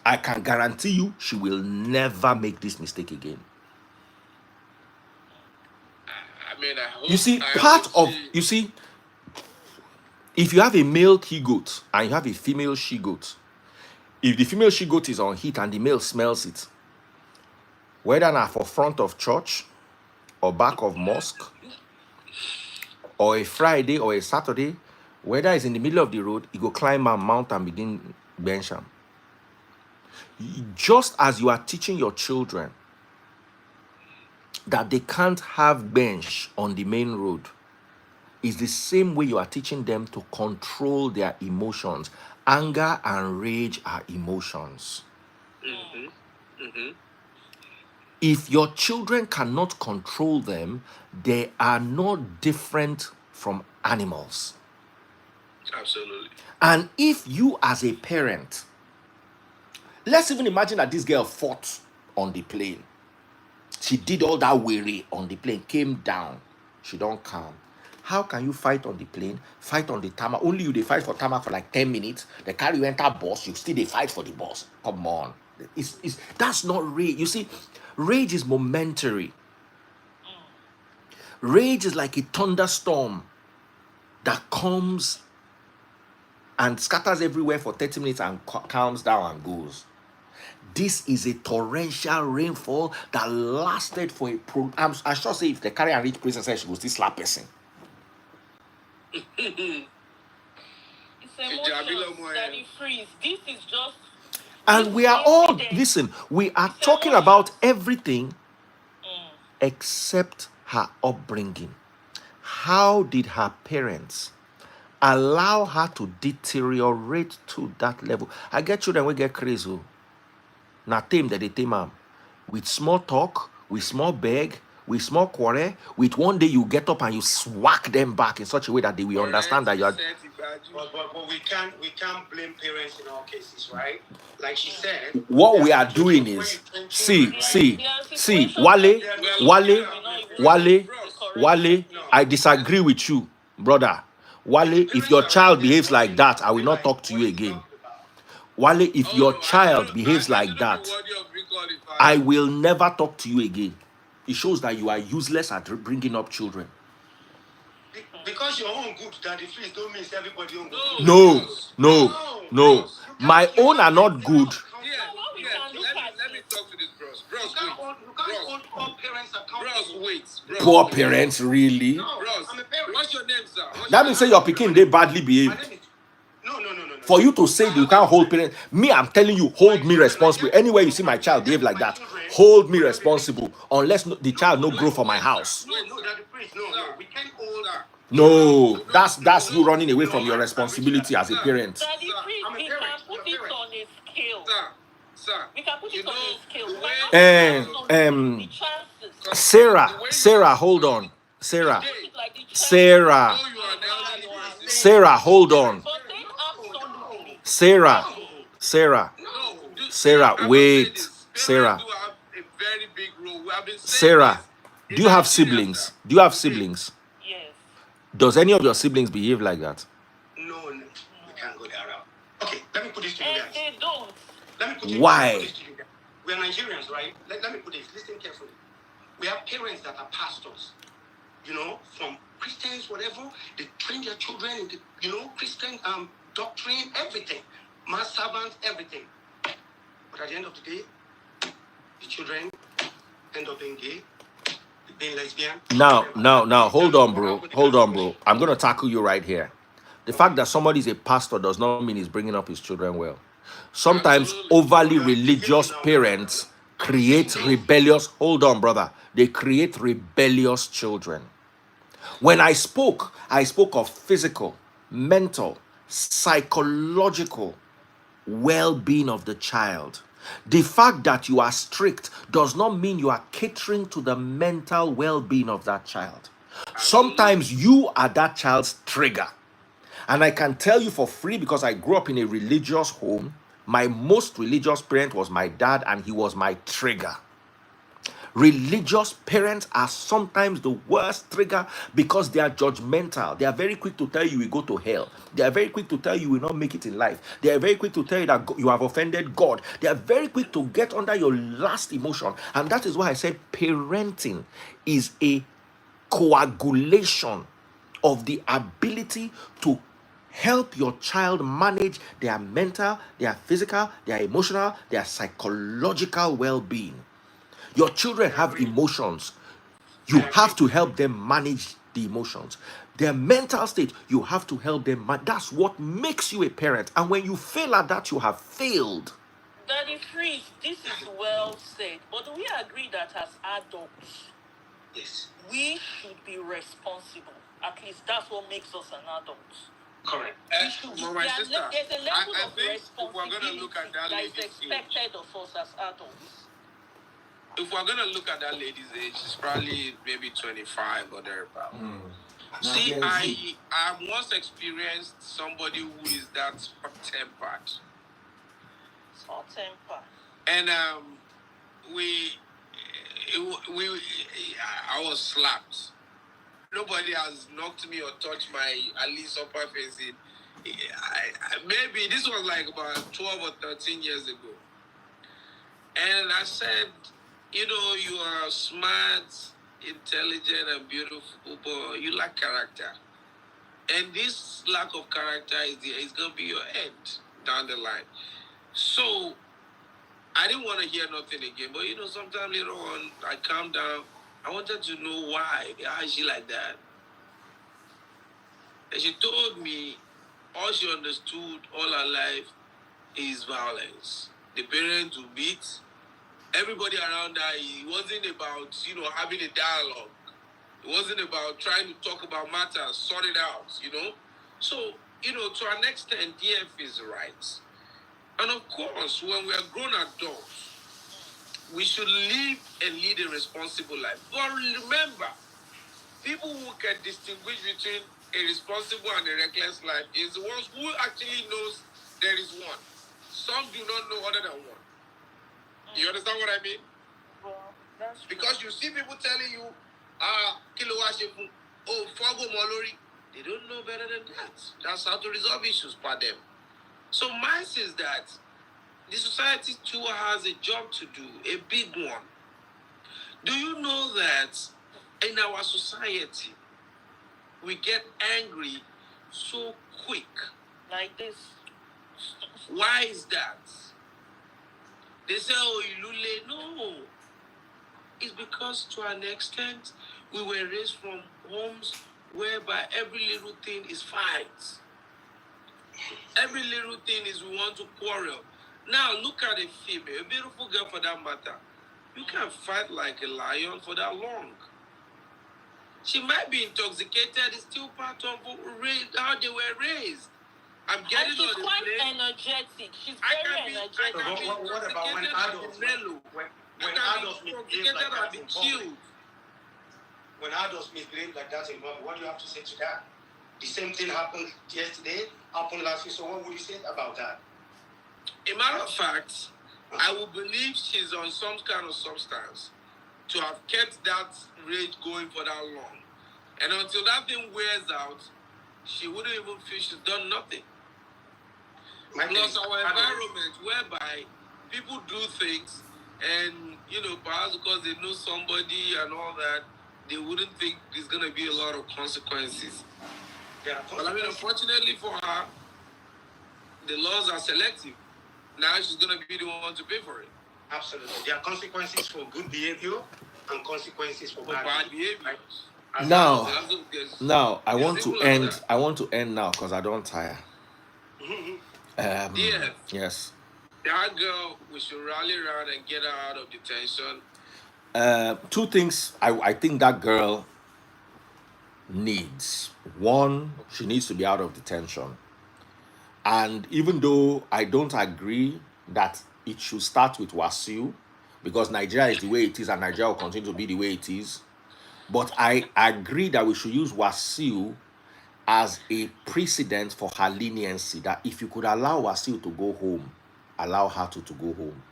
I can guarantee you, she will never make this mistake again. I mean, I hope. You see, I part hope of you see, if you have a male he goat and you have a female she goat, if the female she goat is on heat and the male smells it, whether not for front of church or back of mosque, or a Friday or a Saturday, whether it's in the middle of the road, you go climb a mountain and begin bench am. Just as you are teaching your children that they can't have bench on the main road, is the same way you are teaching them to control their emotions. Anger and rage are emotions. If your children cannot control them, they are not different from animals. Absolutely. And if you as a parent, let's even imagine that this girl fought on the plane. She did all that weary on the plane, came down. She don't calm. How can you fight on the plane, fight on the tarmac? Only you, they fight for tarmac for like 10 minutes. They carry you enter bus, you still they fight for the bus. Come on. That's not rage. You see, rage is momentary. Rage is like a thunderstorm that comes and scatters everywhere for 30 minutes and calms down and goes. This is a torrential rainfall that lasted for I should say if they carry and reach prison, she will still slap person. It's emotions that it frees. This is just And we are all, listen, we are talking about everything except her upbringing. How did her parents allow her to deteriorate to that level? I get children we get crazy. Now tame that they tame am. With small talk, with small beg, with small quarrel, with one day you get up and you swack them back in such a way that they will understand that you are. But we can't blame parents in all cases, right? Like she said, What we are doing is see, Wale, I disagree with you, brother. Wale, if your child behaves like that, I will not talk to you again. Wale, if your child behaves like that, I will never talk to you again. It shows that you are useless at bringing up children. Because your own good, daddy, please don't miss everybody own good. No. My own are not good. Let me talk to this bros. You can't hold all parents accountable. Bros, Poor parents, really? No, bros, I'm a parent. what's your name, sir? That means say your pikin they badly My behaved. name is... No. For you to say you can't hold parents, me, I'm telling you, hold me responsible. Anywhere you see my child behave like that, hold me responsible. Unless the child no grow for my house. No, daddy, please, no. We can't hold... No, that's you running away from your responsibility as a parent. Daddy, please, I'm a we parent. can put it on a scale. Sir, We can put it on a scale. We Eh, might not the chances. Sarah, hold on. Sarah, Put it like the chances. Sarah, you are now Sarah, hold on. But then absolutely. Sarah, wait. Sarah, do have a very big role. We have been saying Sarah, this do you have in Nigeria, siblings? sir. Do you have siblings? Yes. Does any of your siblings behave like that? No, we can't go that route. Okay, let me put this to you And guys. they don't. Let me put it, Why? let me put this to you guys. We are Nigerians, right? Let me put this. Listen carefully. We have parents that are pastors, from Christians, whatever. They train their children in the, Christian doctrine, everything. Mass servants, everything. But at the end of the day, the children end up being gay, being lesbian. Now, hold on, bro. I'm going to tackle you right here. The fact that somebody is a pastor does not mean he's bringing up his children well. Sometimes overly religious parents create rebellious, hold on, brother. They create rebellious children. When I spoke of physical, mental, psychological well-being of the child. The fact that you are strict does not mean you are catering to the mental well-being of that child. Sometimes you are that child's trigger. And I can tell you for free, because I grew up in a religious home, my most religious parent was my dad, and he was my trigger. Religious parents are sometimes the worst trigger because they are judgmental. They are very quick to tell you will go to hell. They are very quick to tell you will not make it in life. They are very quick to tell you that you have offended God. They are very quick to get under your last emotion. And that is why I said parenting is a coagulation of the ability to help your child manage their mental, their physical, their emotional, their psychological well-being. Your children have emotions. You have to help them manage the emotions. Their mental state, you have to help them. That's what makes you a parent. And when you fail at that, you have failed. Daddy Freeze, this is well said. But do we agree that as adults, Yes, we should be responsible? At least that's what makes us an adult. correct. My sister, There's a level I of think if we're responsibility gonna look at that that is lady's expected of us as adults. if we're gonna look at that lady's age, she's probably maybe 25 or thereabout. See, I once experienced somebody who is that hot-tempered. Hot temper. And I was slapped. Nobody has knocked me or touched my at least upper face. Maybe this was like about 12 or 13 years ago. And I said, you are smart, intelligent, and beautiful, but you lack character. And this lack of character is going to be your end down the line. So I didn't want to hear nothing again. But, sometimes later on, I calmed down. I wanted to know why. How is she like that? And she told me all she understood all her life is violence. the parents will beat. Everybody around her, it wasn't about, having a dialogue. It wasn't about trying to talk about matters, sort it out, So, to an extent, DF is right. And of course, when we are grown adults, we should live and lead a responsible life. But remember, people who can distinguish between a responsible and a reckless life is the ones who actually knows there is one. Some do not know other than one. You understand what I mean? Well, that's true. Because you see people telling you, oh, Fago Molori. They don't know better than that. That's how to resolve issues for them. So mine says that the society too has a job to do, a big one. Do you know that in our society, we get angry so quick? Like this. Why is that? They say, oh, Ilule. No. It's because to an extent, we were raised from homes whereby every little thing is fight. Every little thing is we want to quarrel. Now, look at a female, a beautiful girl for that matter. You can't fight like a lion for that long. She might be intoxicated. It's still part of how they were raised. I'm And getting she's on the quite plane. energetic. She's I very can be energetic. What about when adults, when adults misbehave like that in public? When adults misbehave like that in public, what do you have to say to that? The same thing happened yesterday, happened last week. So what would you say about that? A matter of fact, I would believe she's on some kind of substance to have kept that rage going for that long. And until that thing wears out, she wouldn't even feel she's done nothing. Plus our environment whereby people do things and, perhaps because they know somebody and all that, they wouldn't think there's going to be a lot of consequences. Yeah, But I mean, unfortunately for her, the laws are selective. Now she's going to be the one to pay for it. Absolutely. There are consequences for good behavior and consequences for bad behavior. Right? Now I want to end. I want to end now because I don't tire. Yes. That girl, we should rally around and get her out of detention. Two things I think that girl needs. One, she needs to be out of detention. And even though I don't agree that it should start with Wasiu, because Nigeria is the way it is and Nigeria will continue to be the way it is, but I agree that we should use Wasiu as a precedent for her leniency, that if you could allow Wasiu to go home, allow her to go home.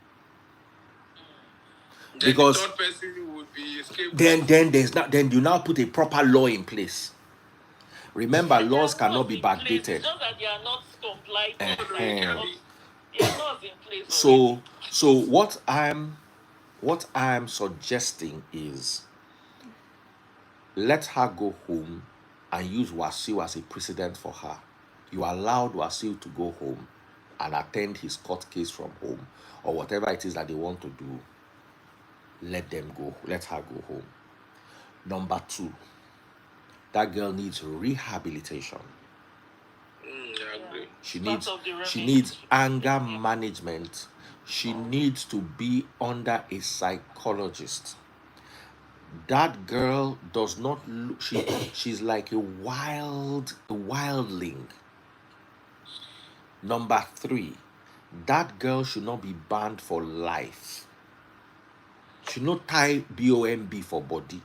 Then Because the third person would be escaped. Then you now put a proper law in place. Remember, laws cannot be backdated. It's just that they are not compliant. They are not in place. So what I'm suggesting is let her go home and use Wasiu as a precedent for her. You allowed Wasiu to go home and attend his court case from home or whatever it is that they want to do. Let them go. Let her go home. Number 2, that girl needs rehabilitation. I agree. She needs anger management. She needs to be under a psychologist. That girl does not look, she's like a wildling. Number 3, that girl should not be banned for life. Should not tie BOMB for body.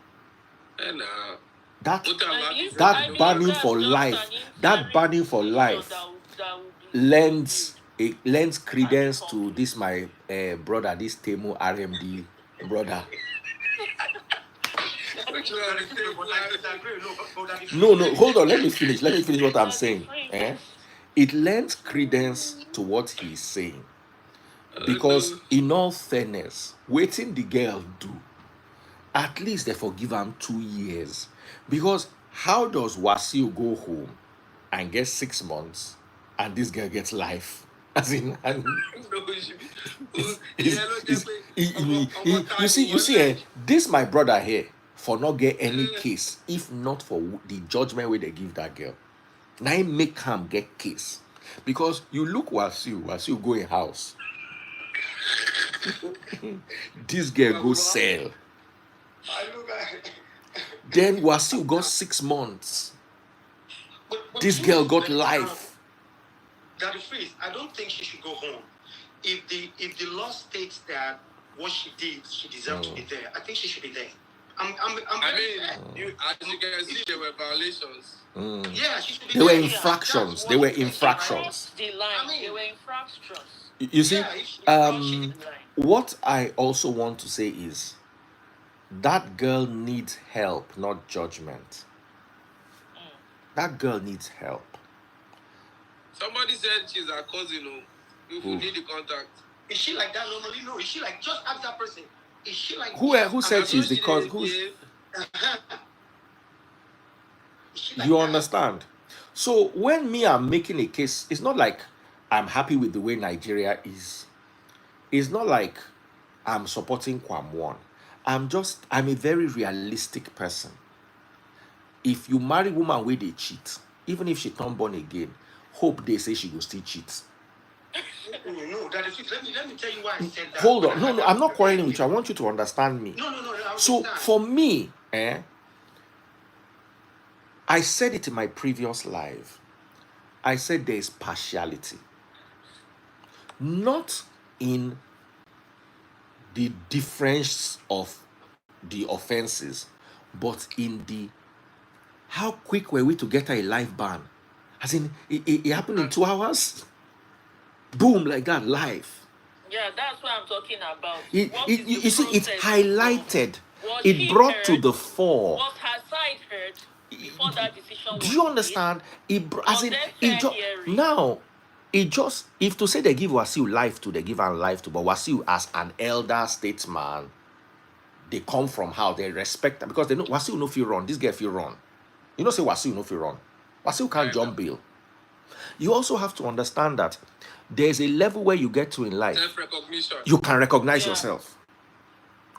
And That banning for life, lends credence to this my brother, this Temu RMD brother. No, hold on. Let me finish what I'm saying. It lends credence to what he's saying. Because in all fairness, waiting the girl do, at least they forgive him 2 years. Because how does Wasiu go home and get 6 months and this girl gets life? As in, you see, this my brother here for not get any case, if not for the judgment where they give that girl. Now he make him get case. Because you look Wasiu go in house. This girl go sell. I look at Then Wasiu got 6 months. but This girl got life. That the phrase, I don't think she should go home. If the law states that what she did, she deserved to be there, I think she should be there. I mean, as you can see, there were violations. Yeah, she should be There were there. infractions. There were infractions. The line. There were infractions. You see, Yeah, if she crossed the line. what I also want to say is that girl needs help, not judgment. That girl needs help. Somebody said she's a cousin. If you need the contact. Is she like that normally? No. Is she like, just ask that person? Is she like Who said she's the cause? You understand? So when me I'm making a case, it's not like I'm happy with the way Nigeria is. It's not like I'm supporting Kwam1. I'm a very realistic person. If you marry woman where they cheat, even if she turn born again, hope they say she will still cheat. No, that is it. Let me tell you why I said that. Hold on. No, I'm not quarreling with you. I want you to understand me. No. So for me, I said it in my previous live. I said there is partiality. Not in the difference of the offenses, but in the how quick were we to get her a life ban? As in, it happened in 2 hours. Boom, like that, live. Yeah, that's what I'm talking about. You see, it's highlighted. It brought to the fore. What her side heard before that decision was Do you understand? Now, if to say they give Wasiu life to, they give her life to, but Wasiu as an elder statesman, they come from how they respect them because they know Wasiu no feel run. This girl feel run. You know, say Wasiu no feel run. Wasiu can't jump bail. You also have to understand that there's a level where you get to in life. Self-recognition. You can recognize yourself.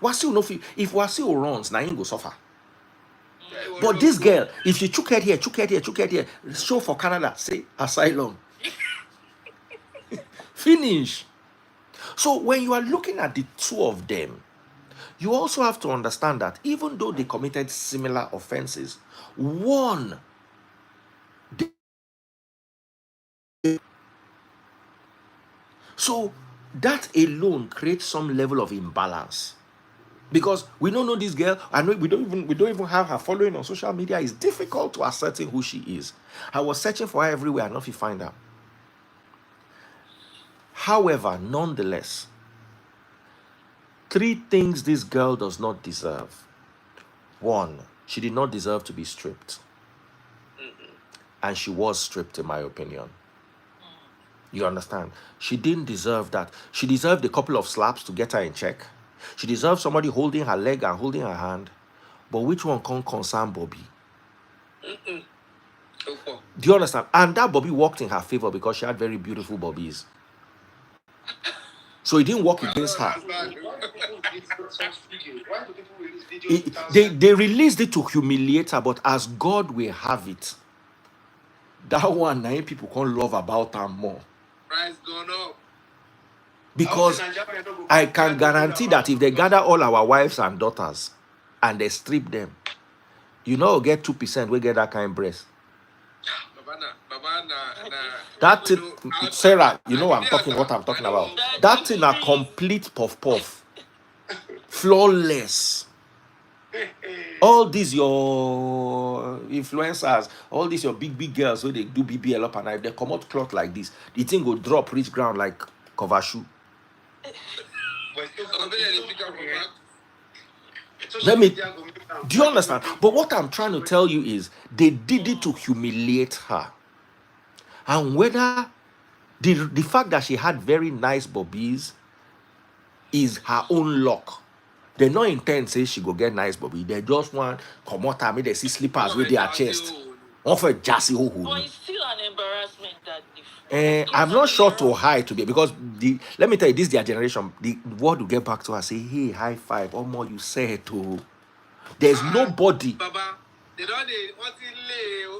Wasiu no feel. If Wasiu runs, now he go suffer. But this girl, if she chook head here, show for Canada, say asylum. Finish. So when you are looking at the two of them, you also have to understand that even though they committed similar offenses, one, so that alone creates some level of imbalance. Because we don't know this girl, and we don't even have her following on social media. It's difficult to ascertain who she is. I was searching for her everywhere, and not to find her. However, nonetheless, 3 things this girl does not deserve. 1, she did not deserve to be stripped. And she was stripped, in my opinion. You understand? She didn't deserve that. She deserved a couple of slaps to get her in check. She deserved somebody holding her leg and holding her hand. But which one can't concern Bobby? Do you understand? And that Bobby worked in her favor because she had very beautiful Bobbies. So it didn't work against her. They released it to humiliate her, but as God will have it, that one, 9 people can't love about her more. Price gone up. Because I can guarantee that if they gather all our wives and daughters and they strip them, you know, get 2%, we get that kind of breast. That thing, Sarah, you know what I'm talking about. That thing a complete puff. Flawless. All these your influencers, all these your big girls where they do BBL up and if they come out cloth like this, the thing will drop, reach ground like cover shoe. Do you understand? But what I'm trying to tell you is they did it to humiliate her. And whether the fact that she had very nice bobbies is her own luck. They no intent say she go get nice bobby. They just want come out and make they see slippers with their chest. Offer jassy ho. But it's still an embarrassment that different. I'm not sure to high today because let me tell you, this their generation. The word will get back to her, say, hey, high five. Oh more you say it to. There's nobody. Baba, they don't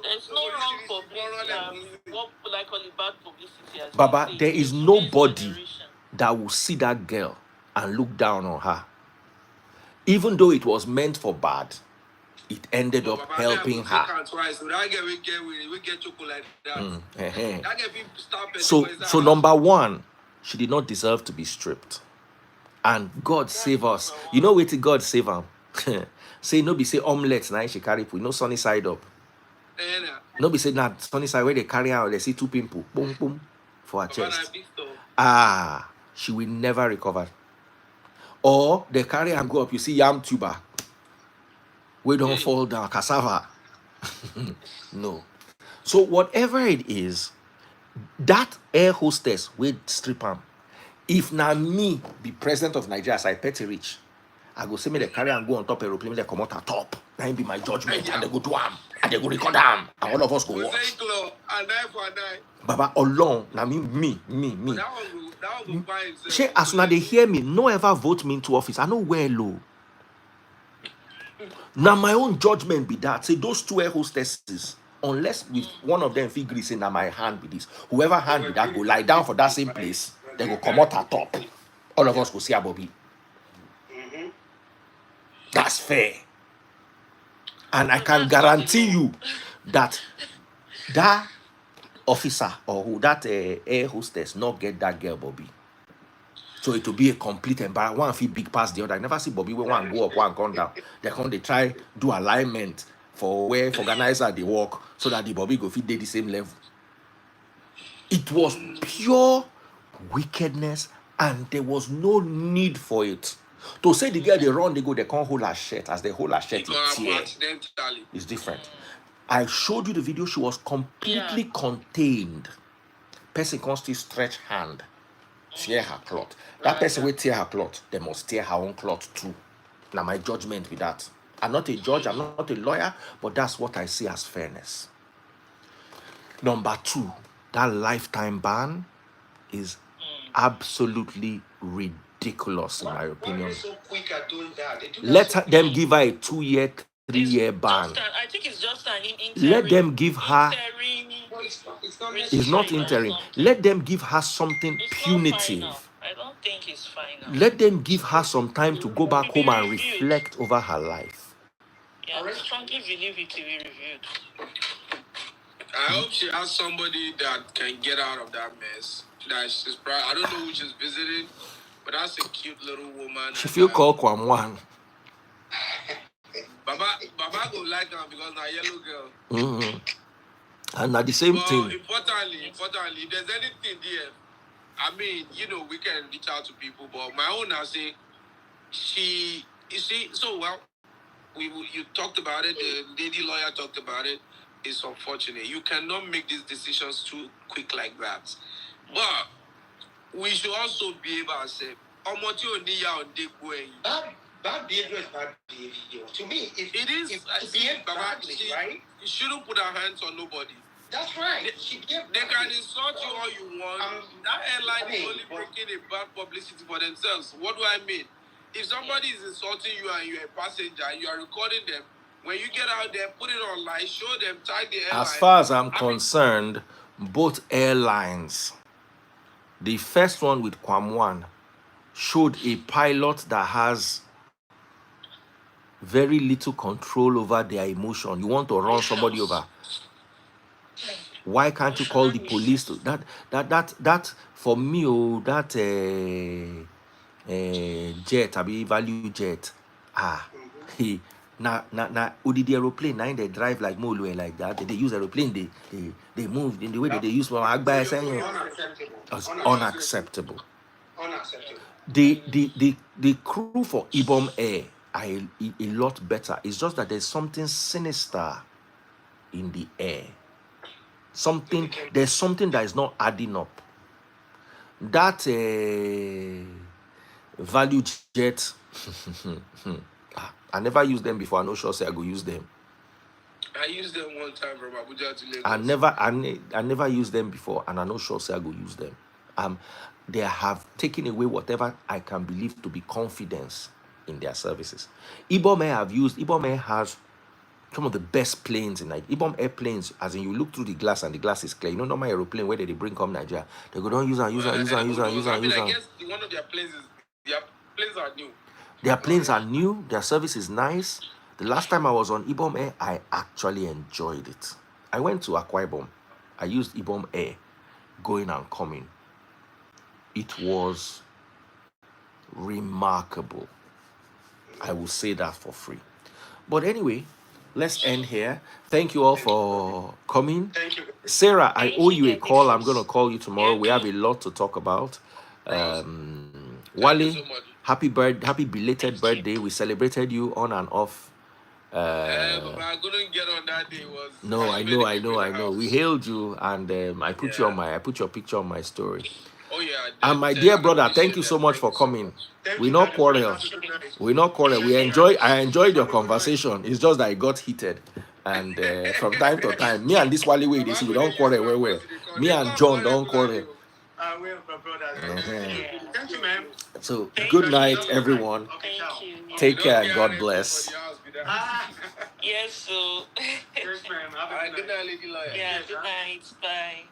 there's no wrong publicity. What people like call it bad publicity. Baba, there is nobody that will see that girl and look down on her. Even though it was meant for bad, it ended up helping her. So number one, she did not deserve to be stripped. And God save us. You know what God save her? Say no be say omelette now she carry put no sunny side up. No be say na sunny side where they carry her, they see two pimple, boom boom, for her chest. She will never recover. Or they carry and go up, you see yam tuber. We don't fall down, cassava. No. So whatever it is, that air hostess will strip am. If na me be president of Nigeria as I petty rich, I go say me they carry and go on top aeroplane, they come out at top. That be my judgment, and they go do am, and they go record am, and all of us go watch. Baba alone, na me. She as soon as they hear me, no ever vote me into office. I know where low. Now my own judgment be that. Say those two air hostesses, unless with one of them figure say na my hand be this. Whoever hand be that go lie down for that same place, they go come out at top. All of us go see a Bobby. That's fair. And I can guarantee you that that officer or who that air hostess not get that girl Bobby. So it will be a complete embarrassment. One feel big past the other. I never see Bobby when one go up, one come down. They try do alignment for where for organizer they work so that the Bobby go fit dey the same level. It was pure wickedness and there was no need for it. To say the girl they run, they go, they can't hold her shirt. As they hold her shirt, it's different. I showed you the video. She was completely contained. Person can't still stretch hand, tear her cloth. That person will tear her cloth. They must tear her own cloth too. Now my judgment with that. I'm not a judge. I'm not a lawyer. But that's what I see as fairness. Number two, that lifetime ban is absolutely ridiculous in my opinion. Let them give her a 2-year, 3-year ban. I think it's just an interim. Let them give her. It's not interim. Let them give her something punitive. I don't think it's final. Let them give her some time to go back home and reflect over her life. Yeah, I strongly believe it will be reviewed. I hope she has somebody that can get out of that mess. That she's probably, I don't know who she's visiting, but that's a cute little woman. She feel called Kwamwan. Baba go like her because na yellow girl. And at the same thing. Importantly, if there's anything there, I mean, we can reach out to people, but my own, I say, you talked about it, the lady lawyer talked about it. It's unfortunate. You cannot make these decisions too quick like that. But we should also be able to say, bad behavior is bad behavior. To me, it is. Right? You shouldn't put our hands on nobody. That's right. They can insult you all you want. That airline is only making a bad publicity for themselves. What do I mean? If somebody is insulting you and you're a passenger, you are recording them. When you get out there, put it online, show them, tag the airline. As far as I'm concerned, both airlines, the first one with Kwamwan showed a pilot that has very little control over their emotion. You want to run somebody over. Why can't you call the police to that for me? That jet, I be value jet. He na the aeroplane. Now they drive like Molue like that. They use aeroplane. They move in the way that they use for Agba. Unacceptable. The crew for IBOM Air are a lot better. It's just that there's something sinister in the air. There's something that is not adding up. That value jet, I never used them before. I'm not sure say I go use them. I used them one time from Abuja to Lagos. I never used them before, and I'm not sure say I go use them. They have taken away whatever I can believe to be confidence in their services. IBOM Air has some of the best planes in Nigeria. IBOM airplanes, as in you look through the glass and the glass is clear. You know, normal aeroplane where they bring come Nigeria, they go don't use. I guess one of their planes is Planes are new. Their planes are new. Their service is nice. The last time I was on IBOM Air, I actually enjoyed it. I went to Akwa Ibom. I used IBOM Air, going and coming. It was remarkable. I will say that for free. But anyway, let's end here. Thank you all for coming. Thank you. Sarah, I Thank owe you, you a call. I'm Davis. going to call you tomorrow. Yeah, We have me. a lot to talk about. Thank you Wale, so much. happy belated Thank you. birthday. We celebrated you on and off. But I couldn't get on that day. Was No, I many know. people in the house. We hailed you, and I put you on Yeah. I put your picture on my story. Oh yeah. And my Thank- dear I brother, thank appreciate you that. so much Thank for you so coming. much. Thank We you, not Daddy. quarrel. Have a good night. We not quarrel. I enjoyed your conversation. It's just that it got heated, and from time to time, me and this Wally way they see we don't quarrel. Where me and John don't quarrel. We're my brothers. Yeah. Thank you, ma'am. So Thank good you. night, everyone. Okay, Thank ciao. you. Take You don't care. get God RFP bless. for the house, be that. Yes, so Yes, ma'am. Have a Alright, good good night. night, lady lawyer. yeah, good night. Bye.